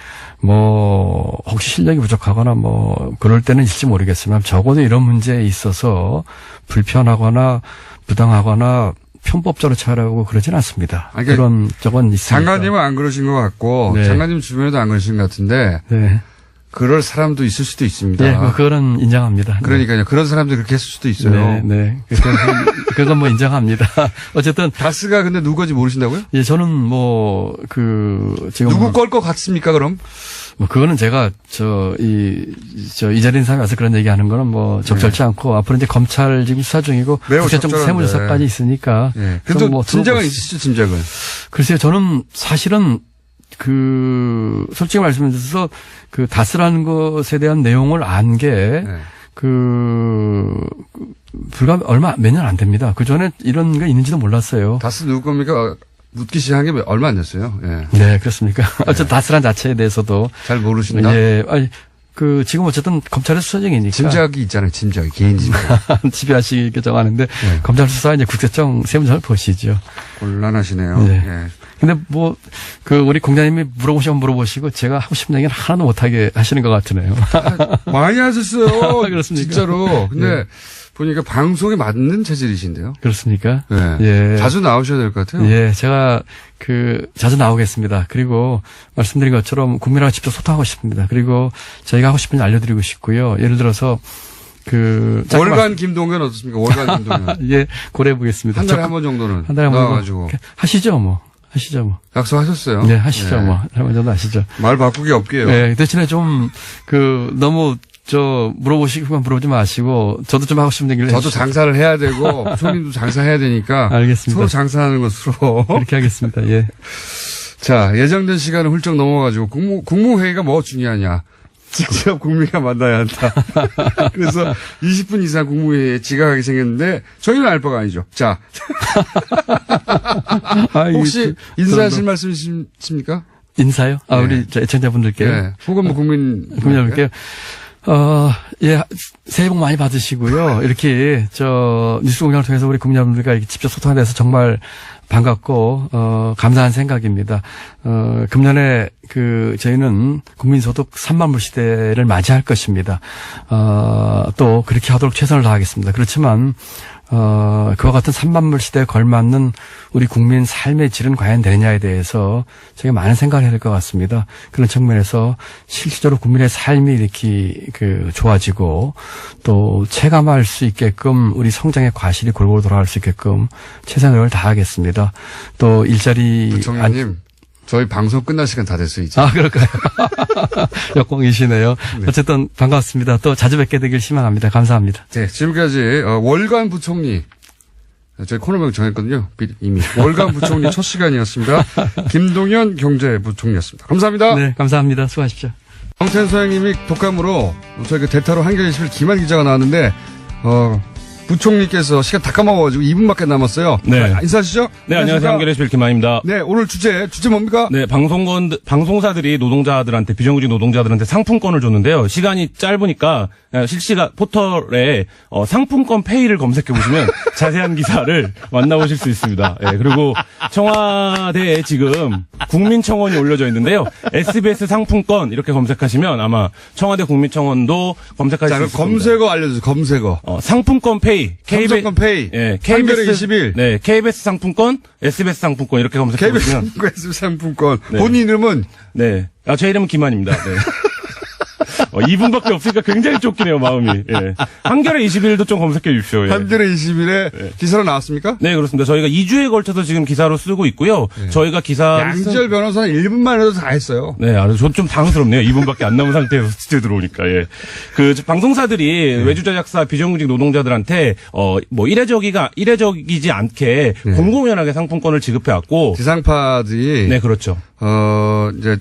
뭐 혹시 실력이 부족하거나 뭐 그럴 때는 있을지 모르겠지만 적어도 이런 문제에 있어서 불편하거나 부당하거나 편법적으로 처리하고 그러진 않습니다. 그러니까 그런 적은 있습니다. 장관님은 안 그러신 것 같고 네. 장관님 주변에도 안 그러신 것 같은데 네. 그럴 사람도 있을 수도 있습니다. 네, 그거는 인정합니다. 그러니까요. 그런 사람들이 그렇게 했을 수도 있어요. 네, 네. 그건 뭐 인정합니다. 어쨌든 다스가 근데 누구인지 모르신다고요? 예, 저는 지금 누구 걸 것 같습니까? 그럼? 뭐 그거는 제가 이 자리에 사람이 와서 그런 얘기하는 거는 뭐 적절치 않고 앞으로 이제 검찰 지금 수사 중이고 국세청 세무조사까지 있으니까. 네. 그래도 뭐 짐작은 있으시죠, 짐작은. 글쎄요, 저는 사실은 솔직히 말씀드려서 다스라는 것에 대한 내용을 안 게 불과 몇 년 안 됩니다. 그 전에 이런 게 있는지도 몰랐어요. 다스 누구 겁니까? 묻기 시작한 게 얼마 안 됐어요. 예. 네, 그렇습니까? 어쨌든 다스란 자체에 대해서도. 잘 모르신다? 예. 아니, 지금 어쨌든 검찰의 수사 중이니까. 짐작이 있잖아요, 짐작이. 개인 짐작. 지배하시게 정하는데, 검찰 수사 이제 국세청 세무조사를 보시죠. 곤란하시네요. 네. 예. 근데 우리 공장님이 물어보시면 물어보시고, 제가 하고 싶은 얘기는 하나도 못하게 하시는 것 같으네요. 많이 하셨어요. 그렇습니까? 진짜로. 근데 네. 보니까 방송에 맞는 체질이신데요. 그렇습니까? 네. 예. 자주 나오셔야 될 것 같아요. 예, 제가 자주 나오겠습니다. 그리고 말씀드린 것처럼 국민하고 직접 소통하고 싶습니다. 그리고 저희가 하고 싶은 일 알려드리고 싶고요. 예를 들어서 월간 김동연 어떻습니까? 월간 김동연. 예, 고려해 보겠습니다. 한 달에 한 번 정도는. 한 달에 한 번 나와가지고. 하시죠, 뭐. 약속하셨어요? 네, 하시죠, 뭐. 한 번 정도 하시죠. 말 바꾸기 없게요. 네, 대신에 좀 너무 물어보시기만 물어보지 마시고, 저도 좀 하고 싶은 얘기를 저도 해주시죠. 장사를 해야 되고, 부총님도 장사해야 되니까. 알겠습니다. 서로 장사하는 것으로. 그렇게 하겠습니다, 예. 자, 예정된 시간을 훌쩍 넘어가지고, 국무회의가 뭐가 중요하냐. 직접 국민과 만나야 한다. 그래서 20분 이상 국무회의에 지각하게 생겼는데, 저희는 알 바가 아니죠. 자. 혹시 인사하실 말씀 있습니까? 인사요? 네. 우리 애청자분들께요? 네. 혹은 뭐 국민여러분께요? 예, 새해 복 많이 받으시고요. 이렇게, 뉴스공장을 통해서 우리 국민여러분들과 이렇게 직접 소통에 대해서 정말 반갑고, 감사한 생각입니다. 금년에 저희는 국민소득 3만 불 시대를 맞이할 것입니다. 또 그렇게 하도록 최선을 다하겠습니다. 그렇지만, 그와 같은 3만 불 시대에 걸맞는 우리 국민 삶의 질은 과연 되느냐에 대해서 저희가 많은 생각을 해야 될 것 같습니다. 그런 측면에서 실질적으로 국민의 삶이 이렇게 좋아지고 또 체감할 수 있게끔 우리 성장의 과실이 골고루 돌아갈 수 있게끔 최선을 다하겠습니다. 또 일자리 부총리님, 저희 방송 끝날 시간 다 됐어요, 이제. 그럴까요? 역공이시네요. 네. 어쨌든 반갑습니다. 또 자주 뵙게 되길 희망합니다. 감사합니다. 네, 지금까지 월간 부총리 저희 코너명 정했거든요. 이미. 월간 부총리 첫 시간이었습니다. 김동연 경제부총리였습니다. 감사합니다. 네, 감사합니다. 수고하십시오. 정태현 소장님이 독감으로 저희 그 대타로 한겨레21 김한 기자가 나왔는데 부총리께서 시간 다 까먹어가지고 2분밖에 남았어요. 네. 인사하시죠? 네, 안녕하세요. 한겨레21 김한입니다. 네, 오늘 주제 뭡니까? 네, 방송사들이 노동자들한테, 비정규직 노동자들한테 상품권을 줬는데요. 시간이 짧으니까 실시간 포털에 상품권 페이를 검색해보시면 자세한 기사를 만나보실 수 있습니다. 예, 그리고 청와대에 지금 국민청원이 올려져 있는데요. SBS 상품권 이렇게 검색하시면 아마 청와대 국민청원도 검색하실 자, 수 있습니다. 검색어 알려주세요. 검색어. 상품권 페이. 상품권 페이. 예, 한겨레 21. 네, KBS 상품권, SBS 상품권 이렇게 검색해 KBS 보시면 상품권. 네. 본인 이름은? 네. 제 이름은 김한입니다. 네. 2분밖에 없으니까 굉장히 쫓기네요, 마음이. 예. 한겨레 21도 좀 검색해 주십시오. 예. 한겨레 21에 네. 기사로 나왔습니까? 네, 그렇습니다. 저희가 2주에 걸쳐서 지금 기사로 쓰고 있고요. 저희가 기사 양지열 변호사는 1분만 해도 다 했어요. 네, 좀 당황스럽네요. 2분밖에 안 남은 상태에서 스튜디오 들어오니까, 예. 방송사들이 외주제작사 비정규직 노동자들한테, 이례적이지 않게 공공연하게 상품권을 지급해왔고. 지상파들이. 네, 그렇죠. 이제,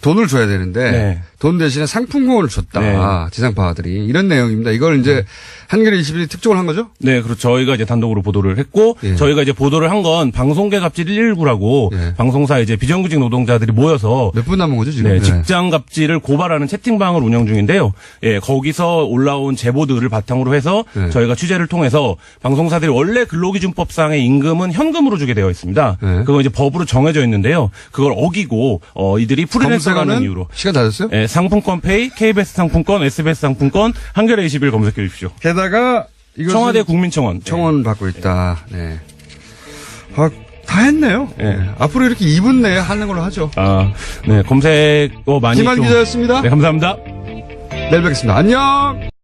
돈을 줘야 되는데. 네. 돈 대신에 상품권을 줬다. 네. 지상파들이. 이런 내용입니다. 이걸 이제 한겨레 21이 특종을 한 거죠? 네, 그렇죠. 저희가 이제 단독으로 보도를 했고, 예. 저희가 이제 보도를 한 건 방송계 갑질 119라고 예. 방송사 이제 비정규직 노동자들이 모여서 몇 분 남은 거죠, 지금? 네, 직장 갑질을 고발하는 채팅방을 운영 중인데요. 예, 거기서 올라온 제보들을 바탕으로 해서 네. 저희가 취재를 통해서 방송사들이 원래 근로기준법상의 임금은 현금으로 주게 되어 있습니다. 네. 그거 이제 법으로 정해져 있는데요. 그걸 어기고 이들이 프리랜서라는 검색어는 이유로 시간 다 됐어요? 예, 상품권 페이, KBS 상품권, SBS 상품권, 한겨레 21 검색해 주십시오. 게다가 이것은 청와대 국민청원. 청원 받고 있다. 네. 다 했네요. 예. 네. 앞으로 이렇게 2분 내에 하는 걸로 하죠. 네, 검색어 많이 김한 기자였습니다. 네, 감사합니다. 내일 뵙겠습니다. 안녕!